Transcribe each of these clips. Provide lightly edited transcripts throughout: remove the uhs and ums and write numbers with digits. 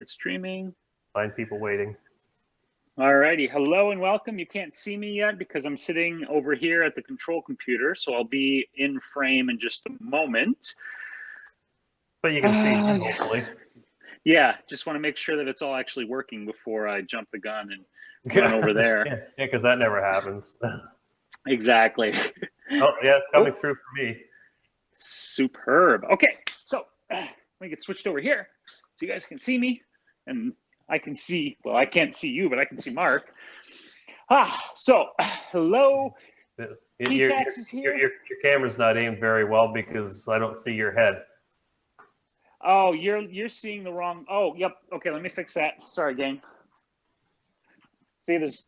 It's streaming. Find people waiting. Alrighty, hello and welcome. You can't see me yet because I'm sitting over here at the control computer, so I'll be in frame in just a moment. But you can see me, hopefully. Yeah, just want to make sure that it's all actually working before I jump the gun and run over there. Yeah, because that never happens. Exactly. Oh, yeah, it's coming through for me. Superb. Okay, so let me get switched over here so you guys can see me, and I can see, well, I can't see you, but I can see Mark. So hello. T-Tax is here. Your camera's not aimed very well because I don't see your head. Oh, you're seeing the wrong. Oh, yep. Okay, let me fix that. Sorry, gang. See, there's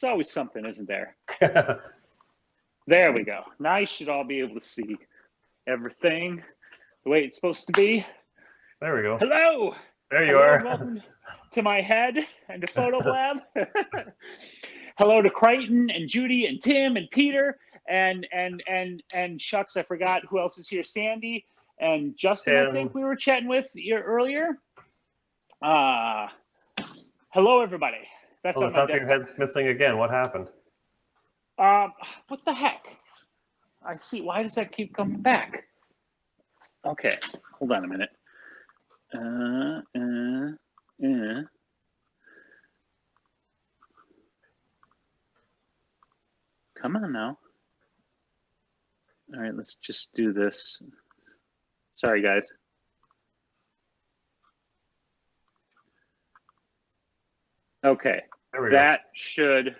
always something, isn't there? There we go. Now you should all be able to see everything the way it's supposed to be. There we go. Hello. There you are. Welcome to my head and to Photo Lab. Hello to Crichton and Judy and Tim and Peter and shucks, I forgot who else is here. Sandy and Justin, I think we were chatting with earlier. Hello, everybody. That's on my top of your head's missing again. What happened? What the heck? I see. Why does that keep coming back? Okay, hold on a minute. Come on now. All right, let's just do this. Sorry, guys. Okay, that should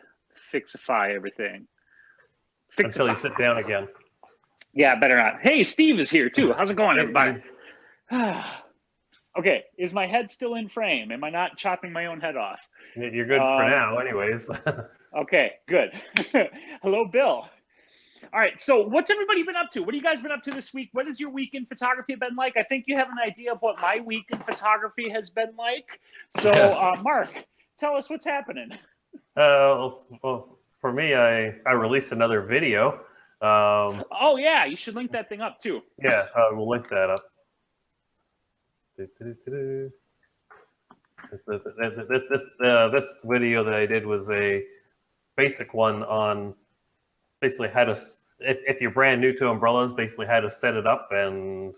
fixify everything. Until you sit down again. Yeah, better not. Hey, Steve is here too. How's it going, everybody? Okay, is my head still in frame? Am I not chopping my own head off? You're good for now, anyways. Okay, good. Hello, Bill. All right, so what's everybody been up to? What have you guys been up to this week? What has your week in photography been like? I think you have an idea of what my week in photography has been like. So, Mark, tell us what's happening. Well, for me, I released another video. Oh, yeah, you should link that thing up, too. Yeah, we'll link that up. This video that I did was a basic one on basically how to, if you're brand new to umbrellas, basically how to set it up and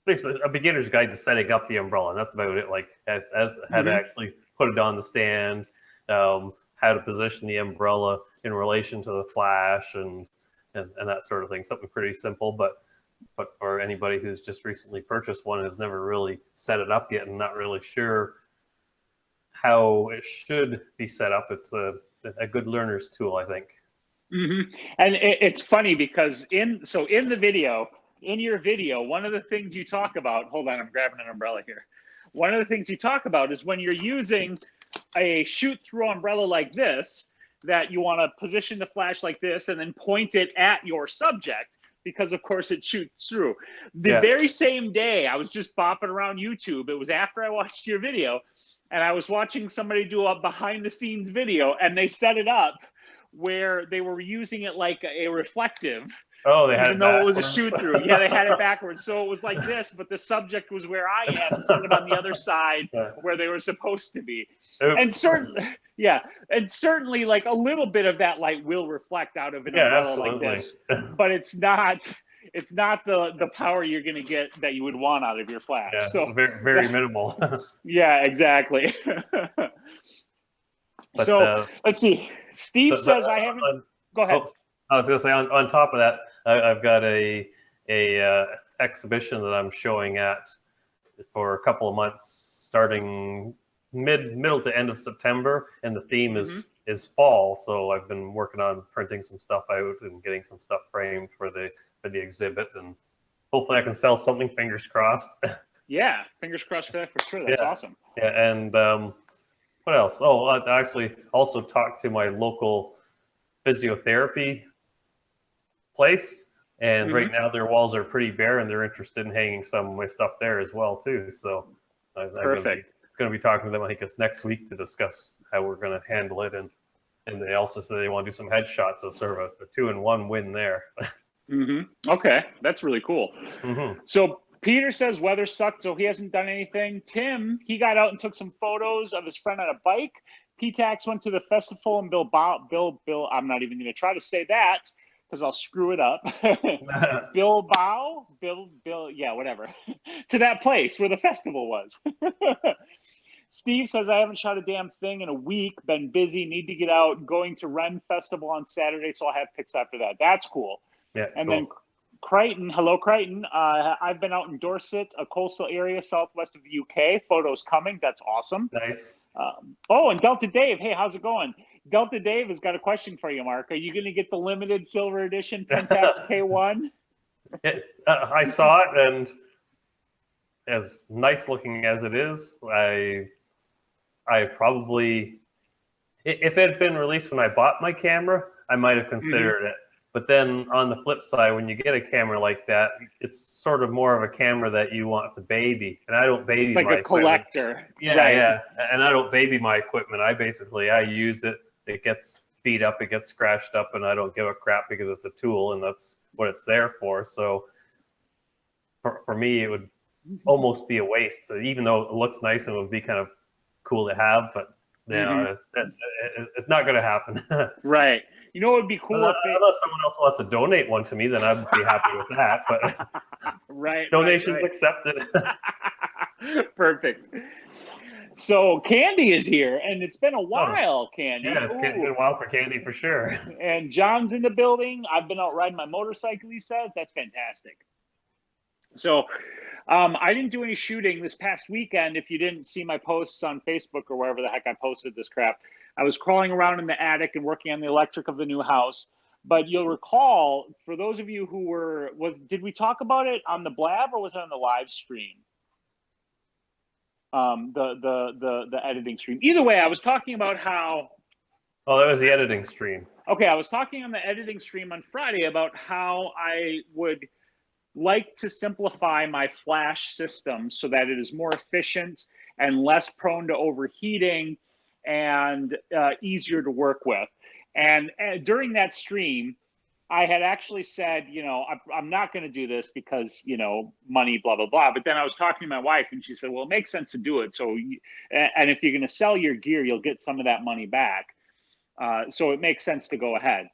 basically a beginner's guide to setting up the umbrella. And that's about it. Like how to actually put it on the stand, how to position the umbrella in relation to the flash and that sort of thing. Something pretty simple, but for anybody who's just recently purchased one and has never really set it up yet and not really sure how it should be set up, it's a good learner's tool, I think. And it's funny because in your video, one of the things you talk about, hold on, I'm grabbing an umbrella here. One of the things you talk about is when you're using a shoot-through umbrella like this, that you want to position the flash like this and then point it at your subject, because of course it shoots through. The very same day, I was just bopping around YouTube. It was after I watched your video, and I was watching somebody do a behind-the-scenes video, and they set it up where they were using it like a reflective. Oh, they had even though it was a shoot-through. Yeah, they had it backwards. So it was like this, but the subject was where I am instead of on the other side where they were supposed to be. Oops. And certainly like a little bit of that light will reflect out of an umbrella like this. But it's not the power you're going to get that you would want out of your flash. Yeah, so very, very minimal. Yeah, exactly. So let's see. Steve says I haven't. Go ahead. I was going to say on top of that, I've got a exhibition that I'm showing at for a couple of months, starting middle to end of September, and the theme is fall. So I've been working on printing some stuff out and getting some stuff framed for the exhibit, and hopefully I can sell something. Fingers crossed. Yeah, fingers crossed for that for sure. That's awesome. Yeah, and what else? Oh, I actually also talked to my local physiotherapy place, and right now their walls are pretty bare, and they're interested in hanging some of my stuff there as well too. So I'm going to be talking to them, I think it's next week, to discuss how we're going to handle it, and they also said they want to do some headshots, so sort of a 2-in-1 win there. Okay, that's really cool. So Peter says weather sucked, so he hasn't done anything. Tim, he got out and took some photos of his friend on a bike. P-Tax went to the festival, and Bill, I'm not even going to try to say that because I'll screw it up. Bill, yeah, whatever. To that place where the festival was. Steve says, I haven't shot a damn thing in a week. Been busy. Need to get out. Going to Ren Festival on Saturday, so I'll have pics after that. That's cool. Yeah, and cool. Then Crichton, hello, Crichton. I've been out in Dorset, a coastal area southwest of the UK. Photos coming. That's awesome. Nice. Oh, and Delta Dave. Hey, how's it going? Delta Dave has got a question for you, Mark. Are you going to get the limited silver edition Pentax K1? I saw it, and as nice looking as it is, I probably, if it had been released when I bought my camera, I might have considered it. But then on the flip side, when you get a camera like that, it's sort of more of a camera that you want to baby. And I don't baby like my a collector. Equipment. Yeah, right. yeah. And I don't baby my equipment. I use it. It gets beat up, it gets scratched up, and I don't give a crap because it's a tool, and that's what it's there for. So for me, it would almost be a waste. So even though it looks nice and it would be kind of cool to have, but you know, it's not going to happen. Right. You know, it would be cool unless someone else wants to donate one to me, then I'd be happy with that. But right, donations accepted. Perfect. So Candy is here, and it's been a while, Candy. Yeah, it's been a while for Candy for sure. And John's in the building. I've been out riding my motorcycle, he says. That's fantastic. So I didn't do any shooting this past weekend. If you didn't see my posts on Facebook or wherever the heck I posted this crap, I was crawling around in the attic and working on the electric of the new house. But you'll recall, for those of you who did we talk about it on the Blab or was it on the live stream? The editing stream. Either way, I was talking about how. Oh, that was the editing stream. Okay, I was talking on the editing stream on Friday about how I would like to simplify my flash system so that it is more efficient and less prone to overheating and easier to work with. And during that stream, I had actually said, you know, I'm not going to do this because, you know, money, blah, blah, blah. But then I was talking to my wife and she said, well, it makes sense to do it. So, and if you're going to sell your gear, you'll get some of that money back. So it makes sense to go ahead.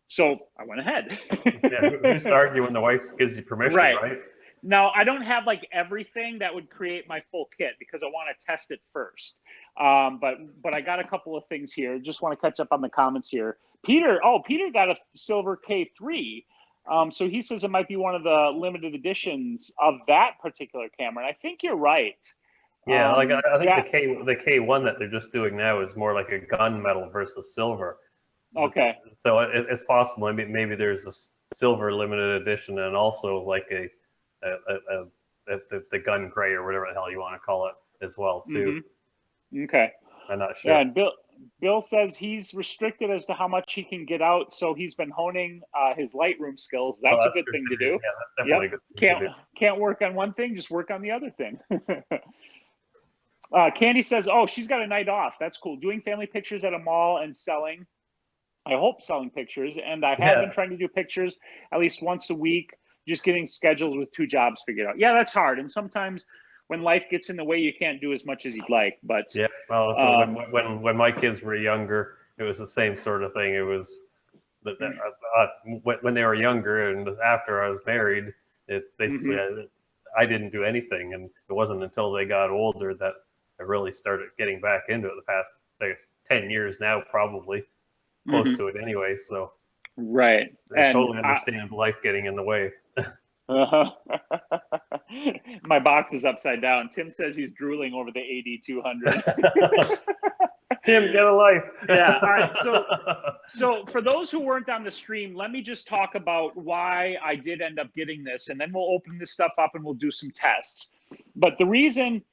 So I went ahead. Yeah, who's to argue when the wife gives you permission, right? Now, I don't have like everything that would create my full kit because I want to test it first. But I got a couple of things here. Just want to catch up on the comments here. Peter got a silver K3. So he says it might be one of the limited editions of that particular camera. And I think you're right. Yeah, like I think the K1 that they're just doing now is more like a gunmetal versus silver. Okay. So it's possible. Maybe there's a silver limited edition and also like the gun gray or whatever the hell you want to call it as well too. Okay. I'm not sure. Yeah, and Bill says he's restricted as to how much he can get out, so he's been honing his Lightroom skills. That's a good thing to do. Yeah, that's definitely a good thing to do. Can't work on one thing, just work on the other thing. Candy says, oh, she's got a night off. That's cool. Doing family pictures at a mall and selling. I hope selling pictures. And I have been trying to do pictures at least once a week, just getting schedules with 2 jobs figured out. Yeah, that's hard. And sometimes when life gets in the way, you can't do as much as you'd like. But yeah, well, so when my kids were younger, it was the same sort of thing. It was when they were younger and after I was married, basically I didn't do anything. And it wasn't until they got older that I really started getting back into it the past, I guess, 10 years now, probably close to it anyway. So right. I totally understand life getting in the way. My box is upside down. Tim says he's drooling over the AD200. Tim, get a life. Yeah. All right. So for those who weren't on the stream, let me just talk about why I did end up getting this, and then we'll open this stuff up and we'll do some tests. But the reason,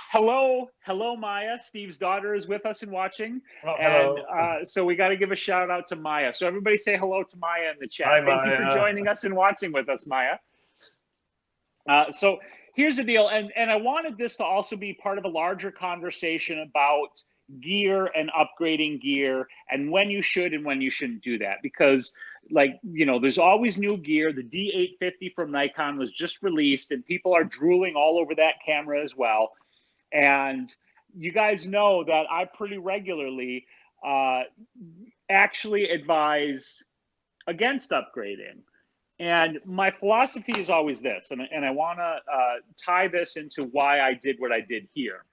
hello, Maya. Steve's daughter is with us and watching. Oh, hello. And so we got to give a shout out to Maya. So everybody say hello to Maya in the chat. Hi, Thank you for joining us and watching with us, Maya. So here's the deal. And I wanted this to also be part of a larger conversation about gear and upgrading gear and when you should and when you shouldn't do that. Because Like, there's always new gear. The D850 from Nikon was just released, and people are drooling all over that camera as well. And you guys know that I pretty regularly actually advise against upgrading. And my philosophy is always this, and I want to tie this into why I did what I did here.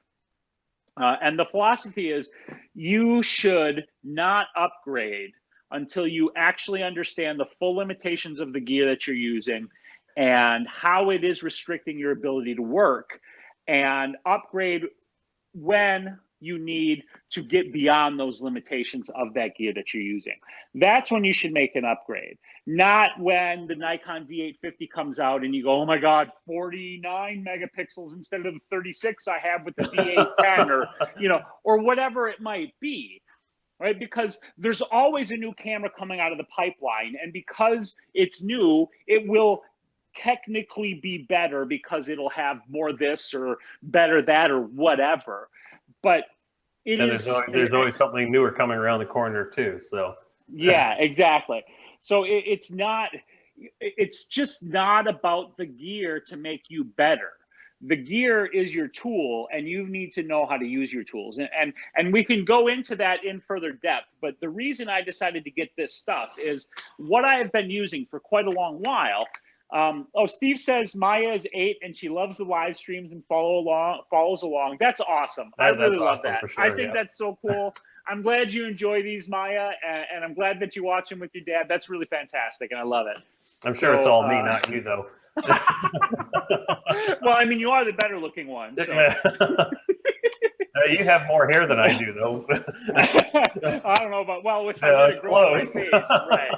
And the philosophy is you should not upgrade until you actually understand the full limitations of the gear that you're using and how it is restricting your ability to work, and upgrade when you need to get beyond those limitations of that gear that you're using. That's when you should make an upgrade, not when the Nikon D850 comes out and you go, oh my God, 49 megapixels instead of the 36 I have with the D810, or, or whatever it might be, right? Because there's always a new camera coming out of the pipeline, and because it's new, it will technically be better because it'll have more this or better that or whatever. But there's always something newer coming around the corner too. So yeah, exactly. So it's just not about the gear to make you better. The gear is your tool, and you need to know how to use your tools. And we can go into that in further depth. But the reason I decided to get this stuff is what I have been using for quite a long while. Steve says Maya is 8 and she loves the live streams and follows along. That's awesome. I really love that. For sure, I think that's so cool. I'm glad you enjoy these, Maya, and I'm glad that you watch them with your dad. That's really fantastic, and I love it. I'm sure it's all me, not you, though. Well, I mean, you are the better looking one. So. You have more hair than I do, though. I don't know about, if I let it grow on my face, right.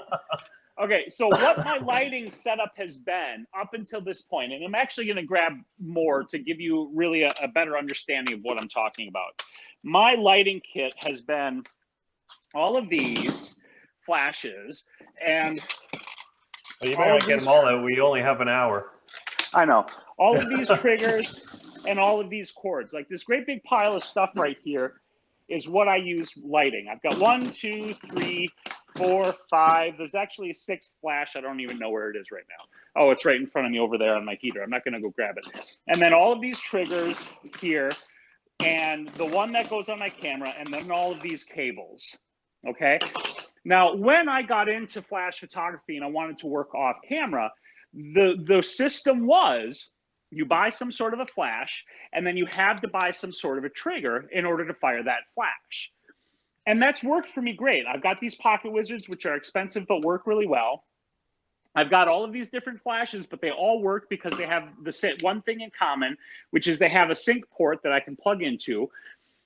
Okay, so what my lighting setup has been up until this point, and I'm actually going to grab more to give you really a better understanding of what I'm talking about. My lighting kit has been all of these flashes, and well, you better not get them all out. We only have an hour. I know. All of these triggers and all of these cords. Like this great big pile of stuff right here is what I use lighting. I've got 1, 2, 3, 4, 5. There's actually a 6th flash. I don't even know where it is right now. Oh, it's right in front of me over there on my heater. I'm not going to go grab it. And then all of these triggers here, and the one that goes on my camera, and then all of these cables. Okay. Now, when I got into flash photography and I wanted to work off camera, the system was you buy some sort of a flash, and then you have to buy some sort of a trigger in order to fire that flash. And that's worked for me great. I've got these pocket wizards, which are expensive but work really well. I've got all of these different flashes, but they all work because they have one thing in common, which is they have a sync port that I can plug into.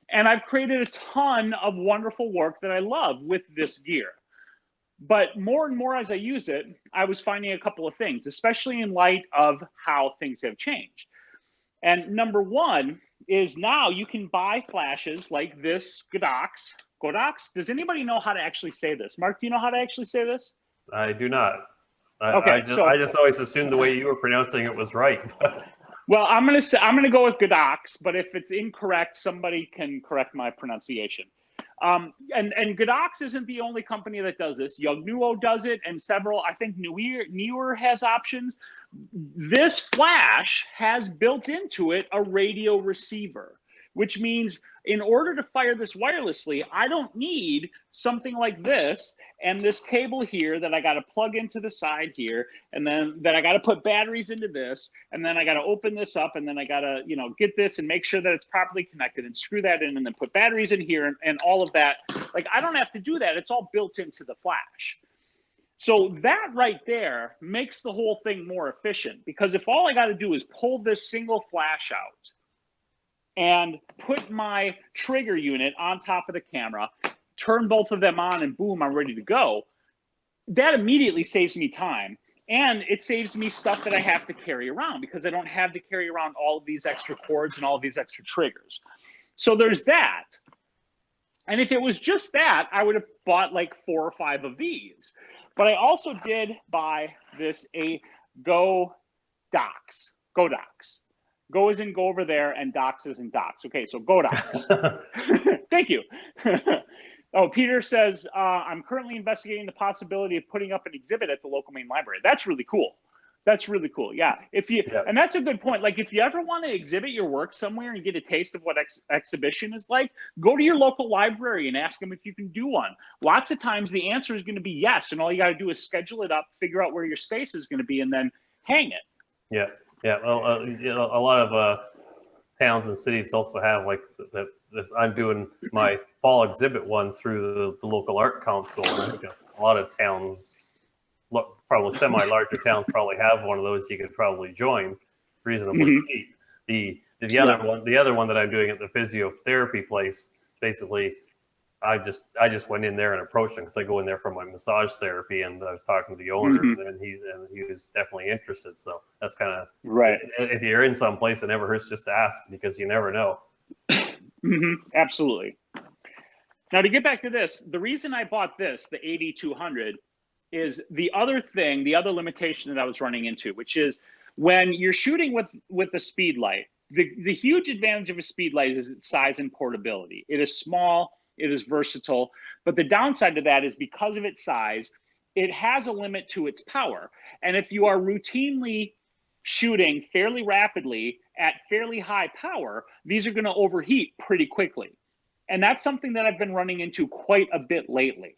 And I've created a ton of wonderful work that I love with this gear. But more and more as I use it, I was finding a couple of things, especially in light of how things have changed. And number one is now you can buy flashes like this Godox. Godox? Does anybody know how to actually say this? Mark, do you know how to actually say this? I do not. Okay, I just always assumed the way you were pronouncing it was right. Well, I'm gonna go with Godox, but if it's incorrect, somebody can correct my pronunciation. And Godox isn't the only company that does this. Yongnuo does it, and several. I think Newer has options. This flash has built into it a radio receiver, which means in order to fire this wirelessly, I don't need something like this and this cable here that I got to plug into the side here, and then that I got to put batteries into this, and then I got to open this up, and then I got to, get this and make sure that it's properly connected and screw that in, and then put batteries in here and all of that. Like, I don't have to do that. It's all built into the flash. So that right there makes the whole thing more efficient, because if all I got to do is pull this single flash out and put my trigger unit on top of the camera, turn both of them on, and boom, I'm ready to go. That immediately saves me time. And it saves me stuff that I have to carry around, because I don't have to carry around all of these extra cords and all of these extra triggers. So there's that. And if it was just that, I would have bought like 4 or 5 of these. But I also did buy a Godox. Go as in go over there, and docs as in docs. Okay, so Godox. Thank you. Oh, Peter says, I'm currently investigating the possibility of putting up an exhibit at the local main library. That's really cool. That's really cool. Yeah. And that's a good point. Like if you ever want to exhibit your work somewhere and get a taste of what exhibition is like, go to your local library and ask them if you can do one. Lots of times the answer is going to be yes. And all you got to do is schedule it up, figure out where your space is going to be, and then hang it. Yeah. Yeah. Well, a lot of towns and cities also have like that. I'm doing my fall exhibit one through the local art council. And I think a lot of towns, probably semi-larger towns, probably have one of those you could probably join reasonably cheap. The other one that I'm doing at the physiotherapy place, basically, I just went in there and approached him because I go in there for my massage therapy, and I was talking to the owner, and he was definitely interested. So that's kind of right. If you're in some place, it never hurts just to ask because you never know. Absolutely. Now to get back to this, the reason I bought this, the AD200, is the other limitation that I was running into, which is when you're shooting with a speed light, the huge advantage of a speed light is its size and portability. It is small, it is versatile, but the downside to that is because of its size, it has a limit to its power. And if you are routinely shooting fairly rapidly at fairly high power, these are going to overheat pretty quickly. And that's something that I've been running into quite a bit lately.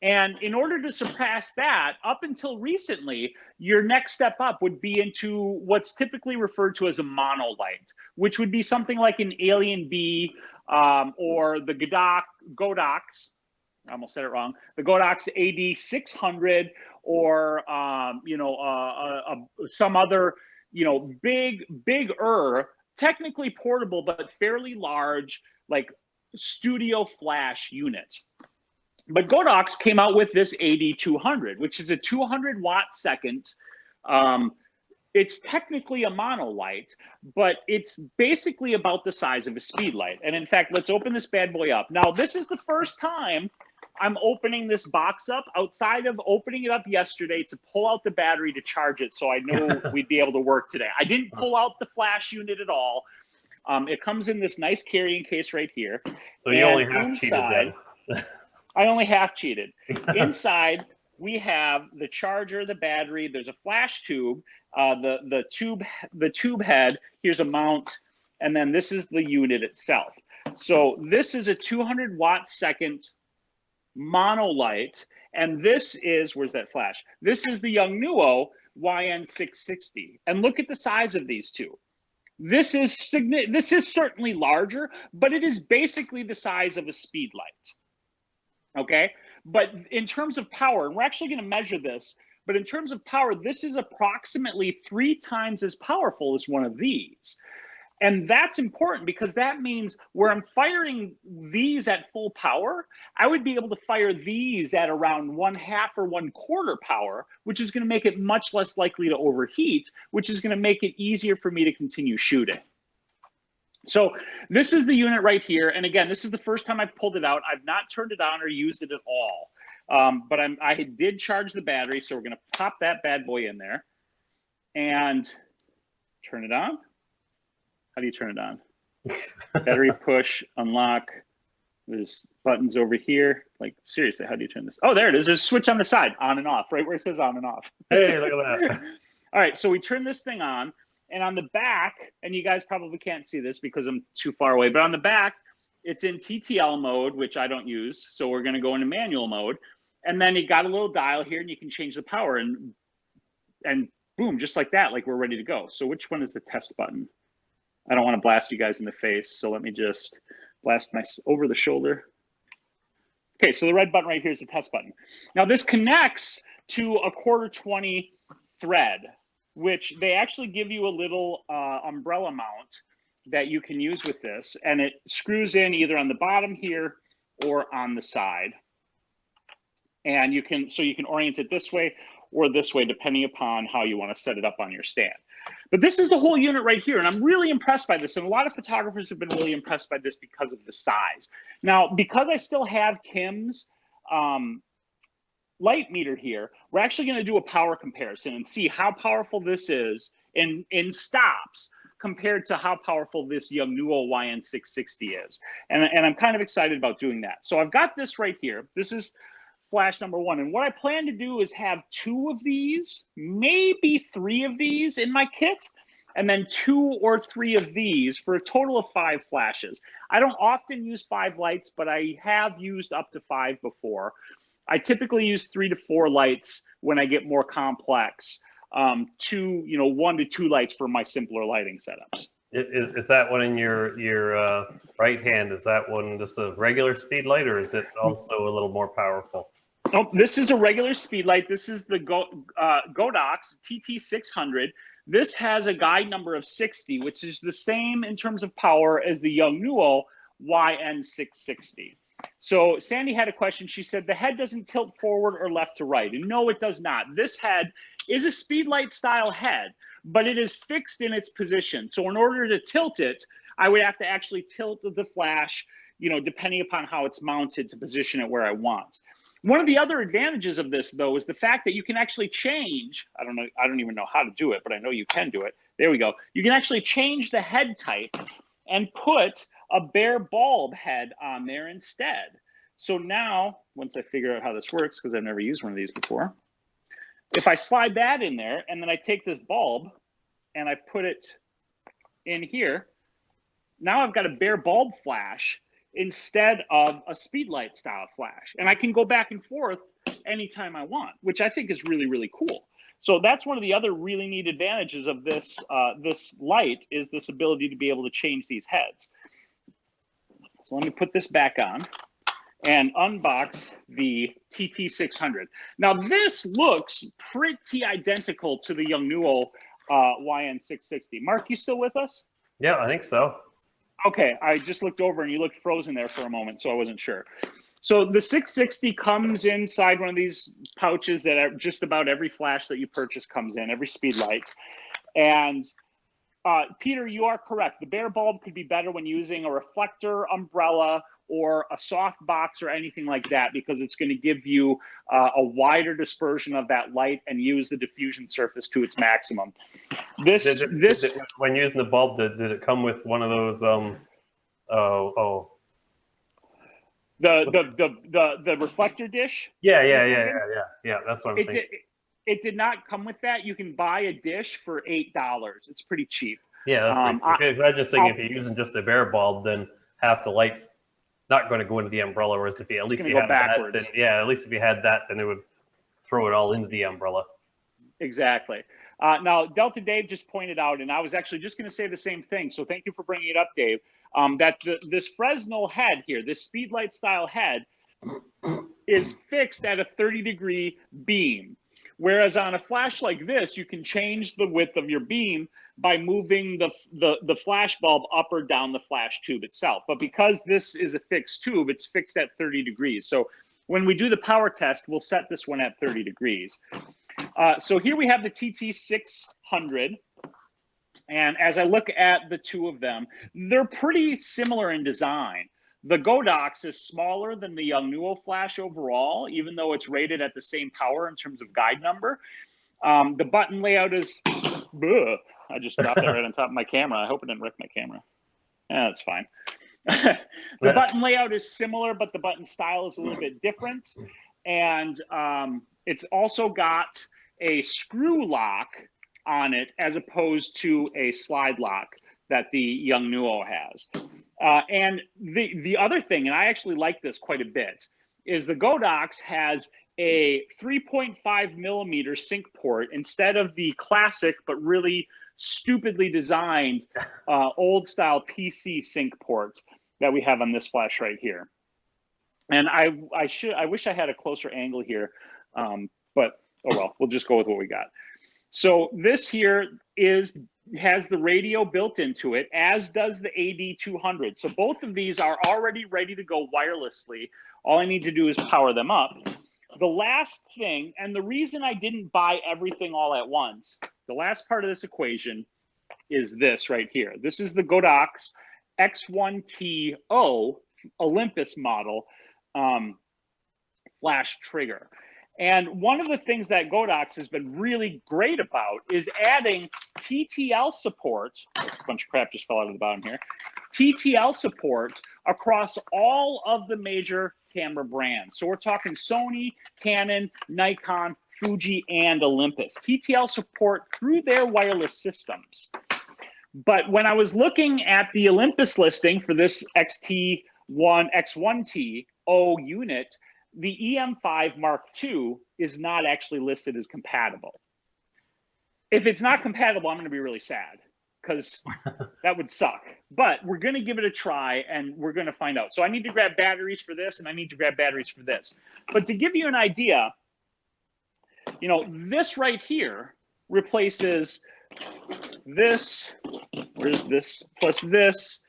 And in order to surpass that, up until recently, your next step up would be into what's typically referred to as a monolight, which would be something like an Alien B or the Godox, I almost said it wrong, the Godox AD200, or some other, bigger, technically portable but fairly large, like studio flash unit. But Godox came out with this AD200, which is a 200 watt second. It's technically a monolight, but it's basically about the size of a speed light. And in fact, let's open this bad boy up. Now, this is the first time I'm opening this box up outside of opening it up yesterday to pull out the battery to charge it, so I know we'd be able to work today. I didn't pull out the flash unit at all. It comes in this nice carrying case right here. So you only half cheated then. I only half cheated. Inside, we have the charger, the battery. There's a flash tube, the tube head. Here's a mount, and then this is the unit itself. So this is a 200 watt second monolight, and this is, where's that flash? This is the Yongnuo YN660, and look at the size of these two. This is certainly larger, but it is basically the size of a speed light. Okay, but in terms of power, and we're actually going to measure this, but in terms of power, this is approximately 3 times as powerful as one of these. And that's important because that means where I'm firing these at full power, I would be able to fire these at around 1/2 or 1/4 power, which is going to make it much less likely to overheat, which is going to make it easier for me to continue shooting. So this is the unit right here. And again, this is the first time I've pulled it out. I've not turned it on or used it at all. But I did charge the battery, so we're going to pop that bad boy in there and turn it on. How do you turn it on? Battery push, unlock. There's buttons over here. Like, seriously, how do you turn this? Oh, there it is. There's a switch on the side, on and off, right where it says on and off. Hey, look at that. All right, so we turn this thing on. And on the back, and you guys probably can't see this because I'm too far away, but on the back, it's in TTL mode, which I don't use. So we're going to go into manual mode. And then you got a little dial here, and you can change the power. And boom, just like that, like we're ready to go. So which one is the test button? I don't want to blast you guys in the face, so let me just blast my over the shoulder. Okay, so the red button right here is the test button. Now this connects to a 1/4-20 thread, which they actually give you a little umbrella mount that you can use with this, and it screws in either on the bottom here or on the side. And you can orient it this way or this way, depending upon how you want to set it up on your stand. But this is the whole unit right here, and I'm really impressed by this. And a lot of photographers have been really impressed by this because of the size. Now, because I still have Kim's light meter here, we're actually going to do a power comparison and see how powerful this is in stops compared to how powerful this Yongnuo YN660 is. And I'm kind of excited about doing that. So I've got this right here. This is flash number 1. And what I plan to do is have 2 of these, maybe 3 of these in my kit, and then 2 or 3 of these for a total of 5 flashes. I don't often use 5 lights, but I have used up to 5 before. I typically use 3 to 4 lights when I get more complex. 1 to 2 lights for my simpler lighting setups. Is that one in your right hand? Is that one just a regular speed light, or is it also a little more powerful? Oh, this is a regular speed light. This is the Godox TT600. This has a guide number of 60, which is the same in terms of power as the Yongnuo YN660. So Sandy had a question. She said the head doesn't tilt forward or left to right. And no, it does not. This head is a speedlight style head, but it is fixed in its position. So in order to tilt it, I would have to actually tilt the flash, depending upon how it's mounted, to position it where I want. One of the other advantages of this, though, is the fact that you can actually change. I don't even know how to do it, but I know you can do it. There we go. You can actually change the head type and put a bare bulb head on there instead. So now, once I figure out how this works, because I've never used one of these before, if I slide that in there and then I take this bulb and I put it in here, now I've got a bare bulb flash instead of a speedlight style flash. And I can go back and forth anytime I want, which I think is really, really cool. So that's one of the other really neat advantages of this, this light, is this ability to be able to change these heads. So let me put this back on and unbox the TT600. Now this looks pretty identical to the Yongnuo YN660. Mark, you still with us? Yeah, I think so. Okay, I just looked over and you looked frozen there for a moment, so I wasn't sure. So the 660 comes inside one of these pouches that just about every flash that you purchase comes in, every speed light. And Peter, you are correct. The bare bulb could be better when using a reflector, umbrella, or a soft box or anything like that, because it's going to give you a wider dispersion of that light and use the diffusion surface to its maximum. When using the bulb, did it come with one of those the reflector dish? Yeah, that's what I'm thinking. It did not come with that. You can buy a dish for $8. It's pretty cheap. Yeah, that's pretty cheap. I was just thinking, if you're using just a bare bulb, then half the light's not going to go into the umbrella. Whereas if you at least you had that, then at least if you had that, then it would throw it all into the umbrella. Exactly. Now, Delta Dave just pointed out, and I was actually just going to say the same thing. So thank you for bringing it up, Dave. That this Fresnel head here, this speedlight style head, is fixed at a 30-degree beam. Whereas on a flash like this, you can change the width of your beam by moving the flash bulb up or down the flash tube itself. But because this is a fixed tube, it's fixed at 30 degrees. So when we do the power test, we'll set this one at 30 degrees. So here we have the TT600. And as I look at the two of them, they're pretty similar in design. The Godox is smaller than the Yongnuo flash overall, even though it's rated at the same power in terms of guide number. The button layout is, I just dropped that right on top of my camera. I hope it didn't wreck my camera. That's fine. The button layout is similar, but the button style is a little bit different. And it's also got a screw lock on it as opposed to a slide lock that the Yongnuo has. And the other thing, and I actually like this quite a bit, is the Godox has a 3.5 millimeter sync port instead of the classic but really stupidly designed old style PC sync port that we have on this flash right here. And I wish I had a closer angle here, but oh well, we'll just go with what we got. So this here has the radio built into it, as does the AD200. So both of these are already ready to go wirelessly. All I need to do is power them up. The last thing, and the reason I didn't buy everything all at once, the last part of this equation is this right here. This is the Godox X1T-O Olympus model flash trigger. And one of the things that Godox has been really great about is adding TTL support. A bunch of crap just fell out of the bottom here. TTL support across all of the major camera brands. So we're talking Sony, Canon, Nikon, Fuji, and Olympus. TTL support through their wireless systems. But when I was looking at the Olympus listing for this X1T-O unit, the EM5 Mark II is not actually listed as compatible. If it's not compatible, I'm going to be really sad because that would suck. But we're going to give it a try and we're going to find out. So I need to grab batteries for this and I need to grab batteries for this. But to give you an idea, you know, this right here replaces this, where's this, plus this,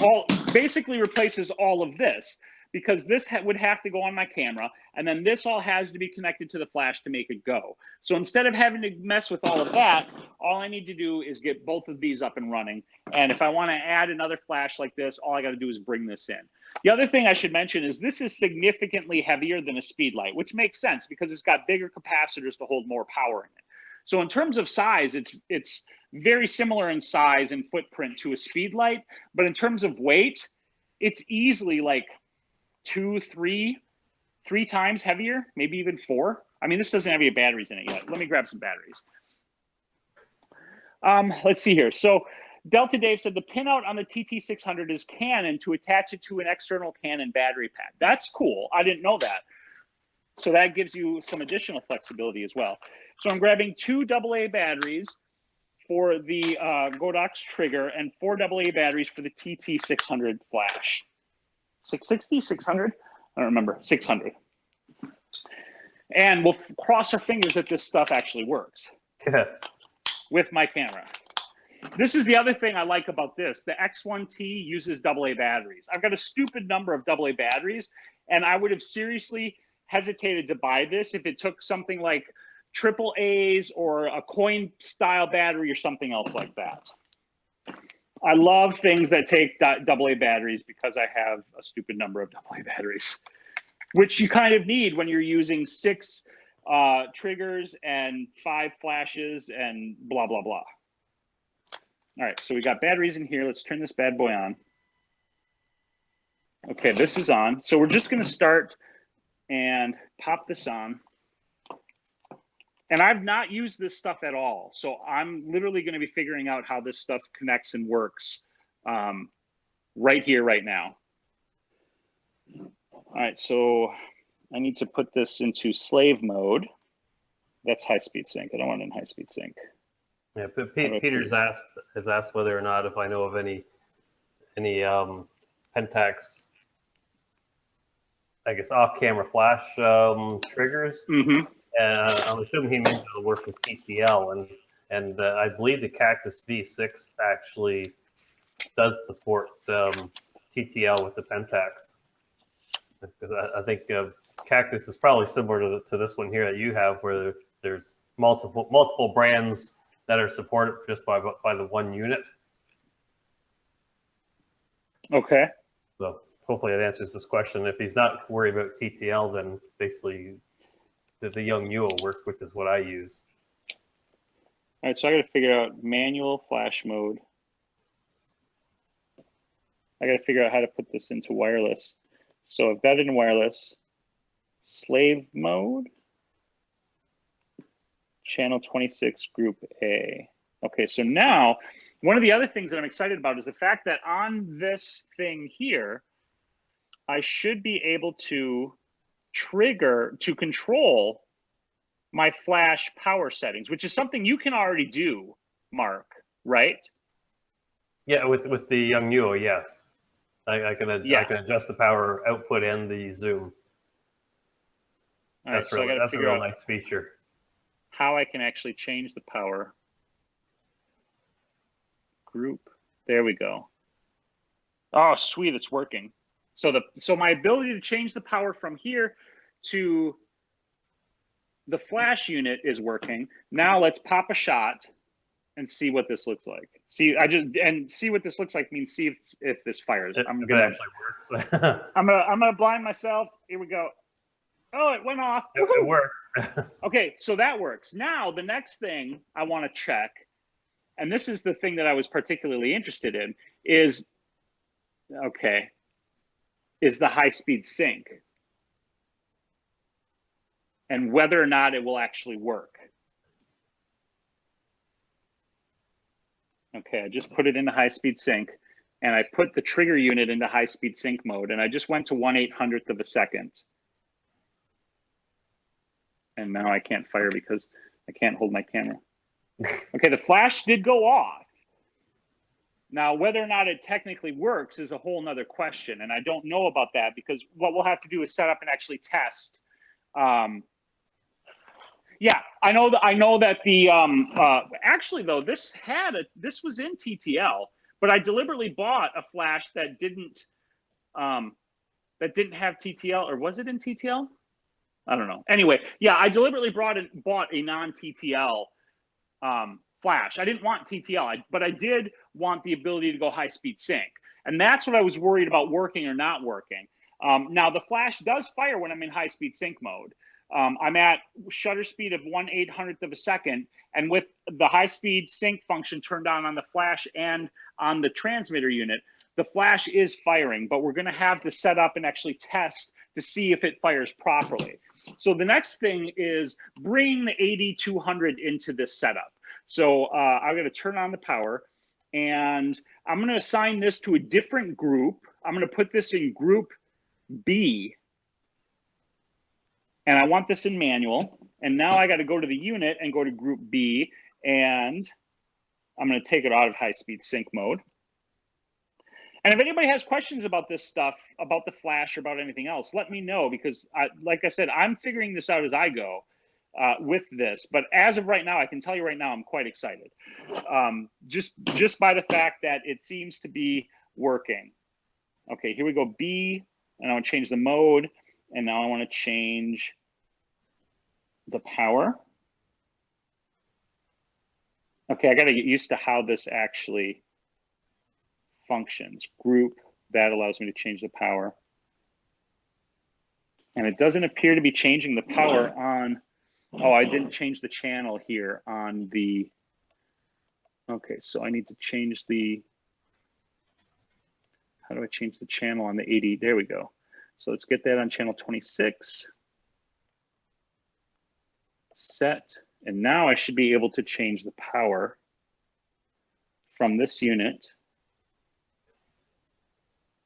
all basically replaces all of this. Because this would have to go on my camera, and then this all has to be connected to the flash to make it go. So instead of having to mess with all of that, all I need to do is get both of these up and running. And if I want to add another flash like this, all I got to do is bring this in. The other thing I should mention is this is significantly heavier than a speed light, which makes sense because it's got bigger capacitors to hold more power in it. So in terms of size, it's very similar in size and footprint to a speed light, but in terms of weight, it's easily like three times heavier, maybe even 4. I mean, this doesn't have any batteries in it yet. Let me grab some batteries. Let's see here. So Delta Dave said the pinout on the TT600 is Canon to attach it to an external Canon battery pack. That's cool. I didn't know that. So that gives you some additional flexibility as well. So I'm grabbing 2 AA batteries for the Godox trigger and 4 AA batteries for the TT600 flash. 660, 600? I don't remember, 600. And we'll cross our fingers that this stuff actually works with my camera. This is the other thing I like about this. The X1T uses AA batteries. I've got a stupid number of AA batteries, and I would have seriously hesitated to buy this if it took something like AAAs or a coin style battery or something else like that. I love things that take AA batteries because I have a stupid number of AA batteries, which you kind of need when you're using 6 triggers and 5 flashes and blah, blah, blah. All right, so we got batteries in here. Let's turn this bad boy on. Okay, this is on. So we're just going to start and pop this on. And I've not used this stuff at all. So I'm literally going to be figuring out how this stuff connects and works right here, right now. All right, so I need to put this into slave mode. That's high-speed sync. I don't want it in high-speed sync. Yeah, but Peter's has asked whether or not if I know of any Pentax, I guess, off-camera flash triggers. Mm-hmm. I'm assuming he meant to work with TTL, and I believe the Cactus V6 actually does support TTL with the Pentax. Because I think Cactus is probably similar to this one here that you have, where there's multiple brands that are supported just by the one unit. Okay. So hopefully that answers this question. If he's not worried about TTL, then basically the Young Neo works, which is what I use. All right, so I got to figure out manual flash mode. I got to figure out how to put this into wireless. So I've got it in wireless. Slave mode. Channel 26, group A. Okay, so now one of the other things that I'm excited about is the fact that on this thing here, I should be able to control my flash power settings, which is something you can already do, Mark, right? Yeah, with the Young Neo, yes. I can adjust the power output and the zoom. That's a real nice feature. How I can actually change the power group. There we go. Oh, sweet, it's working. So my ability to change the power from here to the flash unit is working. Now let's pop a shot and see what this looks like. See what this looks like means see if this fires. It actually works. I'm gonna blind myself. Here we go. Oh, it went off. It worked. Okay, so that works. Now, the next thing I want to check, and this is the thing that I was particularly interested in, is, okay, is the high-speed sync and whether or not it will actually work. Okay, I just put it into high-speed sync, and I put the trigger unit into high-speed sync mode, and I just went to 1/800th of a second. And now I can't fire because I can't hold my camera. Okay, the flash did go off. Now, whether or not it technically works is a whole nother question, and I don't know about that because what we'll have to do is set up and actually test. Yeah, I know that the actually though this was in TTL, but I deliberately bought a flash that didn't have TTL, or was it in TTL? I don't know. Anyway, yeah, I deliberately bought a non-TTL flash. I didn't want TTL, but I did want the ability to go high-speed sync, and that's what I was worried about working or not working. Now the flash does fire when I'm in high-speed sync mode. I'm at shutter speed of 1/800th of a second, and with the high-speed sync function turned on the flash and on the transmitter unit, the flash is firing, but we're going to have to set up and actually test to see if it fires properly. So the next thing is bring the AD200 into this setup. So I'm going to turn on the power, and I'm going to assign this to a different group. I'm going to put this in group B, and I want this in manual. And now I got to go to the unit and go to group B, and I'm going to take it out of high-speed sync mode. And if anybody has questions about this stuff, about the flash or about anything else, let me know, because like I said, I'm figuring this out as I go with this. But as of right now, I can tell you right now, I'm quite excited. Just by the fact that it seems to be working. Okay, here we go, B, and I want to change the mode, and now I want to change the power. Okay, I got to get used to how this actually functions. Group, that allows me to change the power. And it doesn't appear to be changing the power on, oh, I didn't change the channel here on the, okay, so I need to change the, how do I change the channel on the 80? There we go. So let's get that on channel 26. Set, and now I should be able to change the power from this unit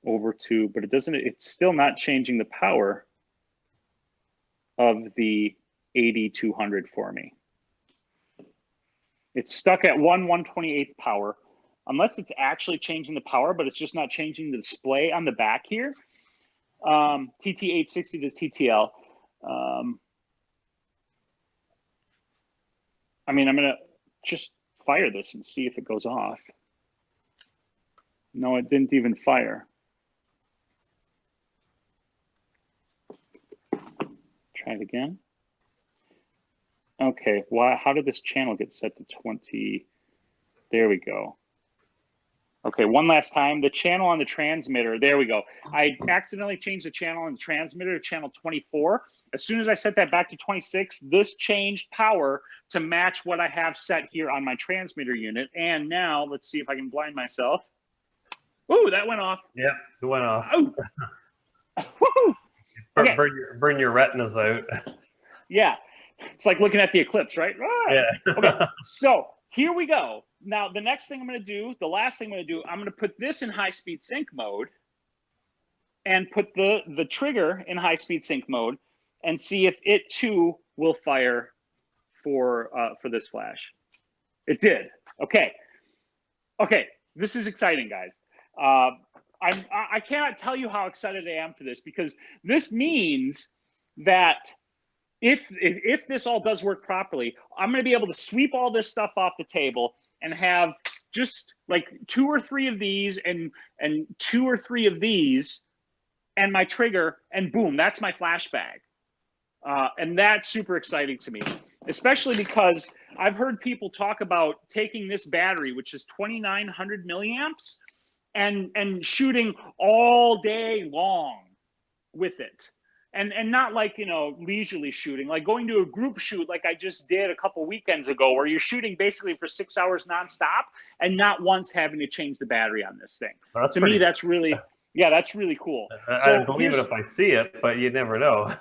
over to, but it's still not changing the power of the AD200 for me. It's stuck at 1/128th power, unless it's actually changing the power, but it's just not changing the display on the back here. TT860 to TTL. I mean, I'm gonna just fire this and see if it goes off. No, it didn't even fire. Try it again. Okay, how did this channel get set to 20? There we go. Okay, one last time. The channel on the transmitter, there we go. I accidentally changed the channel on the transmitter to channel 24. As soon as I set that back to 26, this changed power to match what I have set here on my transmitter unit. And now, let's see if I can blind myself. Ooh, that went off. Yeah, it went off. Oh. Woohoo! Okay. Burn your retinas out. Yeah, it's like looking at the eclipse, right? Ah. Yeah. Okay, so here we go. Now, the next thing I'm going to do, the last thing I'm going to do, I'm going to put this in high-speed sync mode and put the trigger in high-speed sync mode and see if it too will fire for this flash. It did. Okay. Okay, this is exciting, guys. I cannot tell you how excited I am for this, because this means that if this all does work properly, I'm going to be able to sweep all this stuff off the table and have just like 2 or 3 of these and 2 or 3 of these and my trigger, and boom, that's my flash bag. And that's super exciting to me, especially because I've heard people talk about taking this battery, which is 2,900 milliamps, and shooting all day long with it. and not like, you know, leisurely shooting, like going to a group shoot like I just did a couple weekends ago, where you're shooting basically for 6 hours nonstop and not once having to change the battery on this thing. Well, to me, that's really, yeah, that's really cool. I believe it if I see it, but you never know.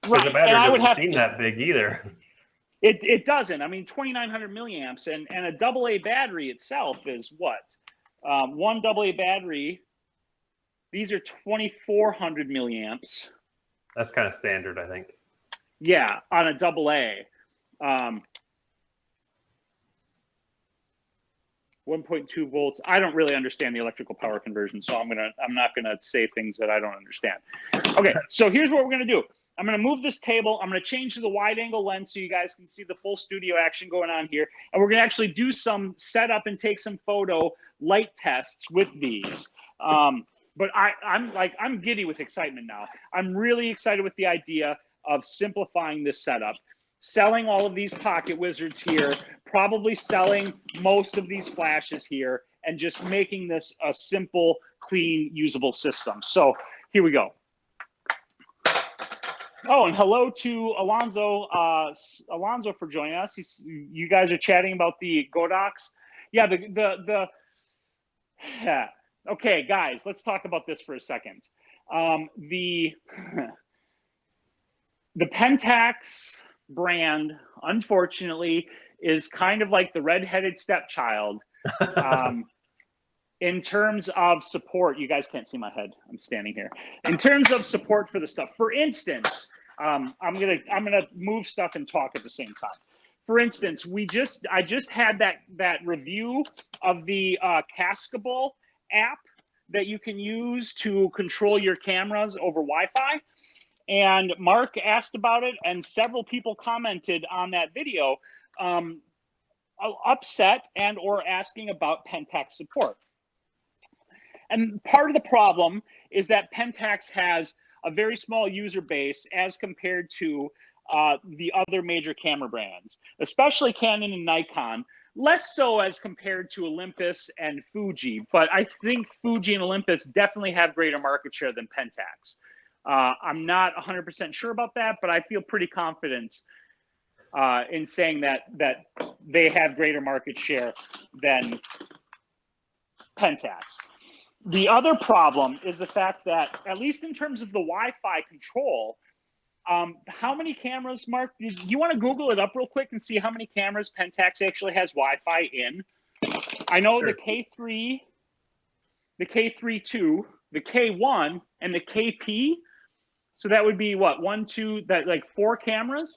Because the battery doesn't seem that big either. It doesn't. I mean, 2,900 milliamps, and a AA battery itself is what? One AA battery, these are 2,400 milliamps. That's kind of standard, I think. Yeah, on a AA. 1.2 volts. I don't really understand the electrical power conversion, so I'm not gonna say things that I don't understand. Okay, so here's what we're gonna do. I'm gonna move this table. I'm gonna change to the wide angle lens so you guys can see the full studio action going on here. And we're gonna actually do some setup and take some photo light tests with these. But I'm giddy with excitement now. I'm really excited with the idea of simplifying this setup, selling all of these pocket wizards here, probably selling most of these flashes here, and just making this a simple, clean, usable system. So here we go. Oh, and hello to Alonzo, Alonzo for joining us. You guys are chatting about the Godox. Yeah, yeah. Okay, guys, let's talk about this for a second. The Pentax brand, unfortunately, is kind of like the redheaded stepchild in terms of support. You guys can't see my head. I'm standing here. In terms of support for the stuff. For instance, I'm gonna move stuff and talk at the same time. For instance, I just had that review of the Cascable app that you can use to control your cameras over Wi-Fi. And Mark asked about it, and several people commented on that video, upset and or asking about Pentax support. And part of the problem is that Pentax has a very small user base as compared to the other major camera brands, especially Canon and Nikon. Less so as compared to Olympus and Fuji, but I think Fuji and Olympus definitely have greater market share than Pentax. I'm not 100% sure about that, but I feel pretty confident in saying that they have greater market share than Pentax. The other problem is the fact that, at least in terms of the Wi-Fi control, how many cameras, Mark? You want to Google it up real quick and see how many cameras Pentax actually has Wi-Fi in? I know the K3, the K3-2, the K1, and the KP. So that would be what, 1, 2, like 4 cameras?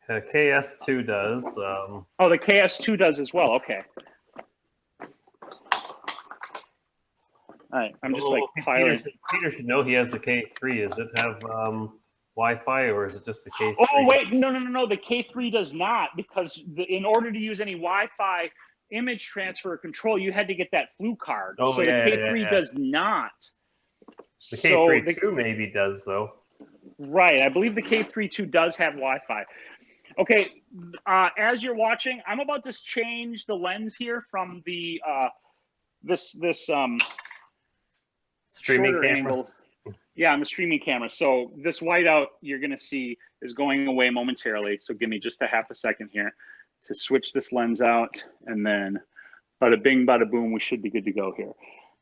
The KS2 does. Oh, the KS2 does as well. Okay. All right, I'm just like piloting. Peter should know he has the K3. Does it have Wi-Fi, or is it just the K3? Oh, wait, no. The K3 does not, because in order to use any Wi-Fi image transfer or control, you had to get that flu card. Oh, so yeah, the K3 does not. The K3-2 maybe does, though. Right, I believe the K3-2 does have Wi-Fi. Okay, as you're watching, I'm about to change the lens here from the this streaming camera. Angle. Yeah, I'm a streaming camera. So this whiteout you're gonna see is going away momentarily. So give me just a half a second here to switch this lens out, and then bada bing, bada boom, we should be good to go here.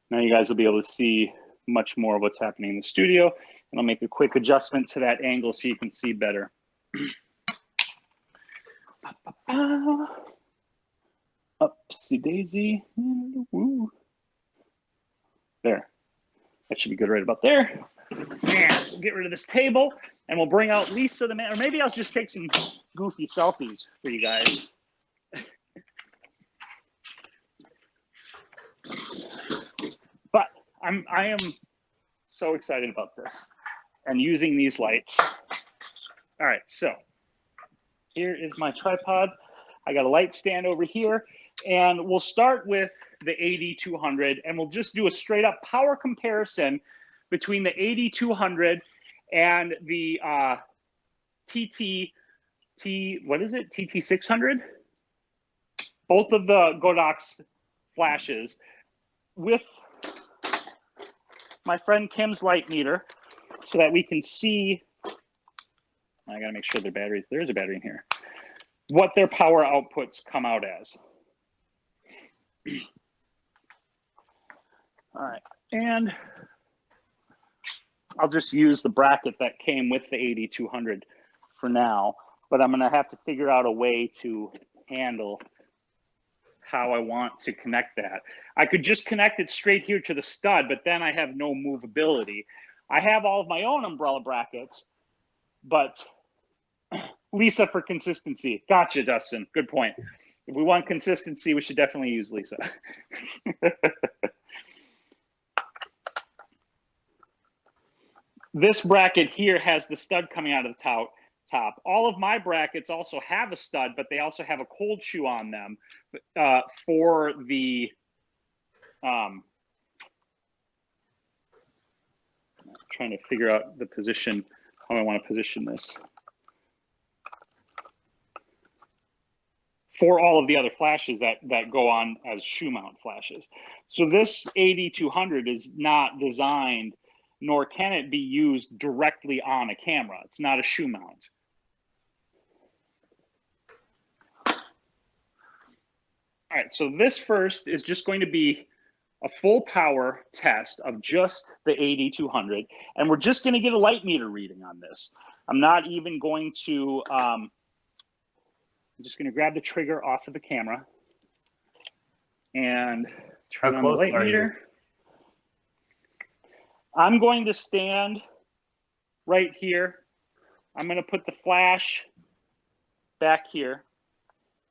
Now you guys will be able to see much more of what's happening in the studio, and I'll make a quick adjustment to that angle so you can see better. Upsy daisy. Woo. There. That should be good right about there. And we'll get rid of this table, and we'll bring out Lisa the man, or maybe I'll just take some goofy selfies for you guys. But I am so excited about this and using these lights. All right, so here is my tripod. I got a light stand over here, and we'll start with the AD200, and we'll just do a straight up power comparison between the AD200 and the TT600. Both of the Godox flashes with my friend Kim's light meter. so that we can see, I gotta make sure their batteries, there's a battery in here, what their power outputs come out as. All right, and I'll just use the bracket that came with the AD200 for now, but I'm gonna have to figure out a way to handle how I want to connect that. I could just connect it straight here to the stud, but then I have no movability. I have all of my own umbrella brackets, but Lisa for consistency. Gotcha, Dustin. Good point. If we want consistency, we should definitely use Lisa. This bracket here has the stud coming out of the top. All of my brackets also have a stud, but they also have a cold shoe on them for the I'm trying to figure out the position, how I want to position this. For all of the other flashes that go on as shoe mount flashes. So this AD200 is not designed, nor can it be used directly on a camera. It's not a shoe mount. All right, so this first is just going to be a full power test of just the AD200, and we're just going to get a light meter reading on this. I'm not even going to, I'm just going to grab the trigger off of the camera and turn on the light meter. I'm going to stand right here. I'm going to put the flash back here.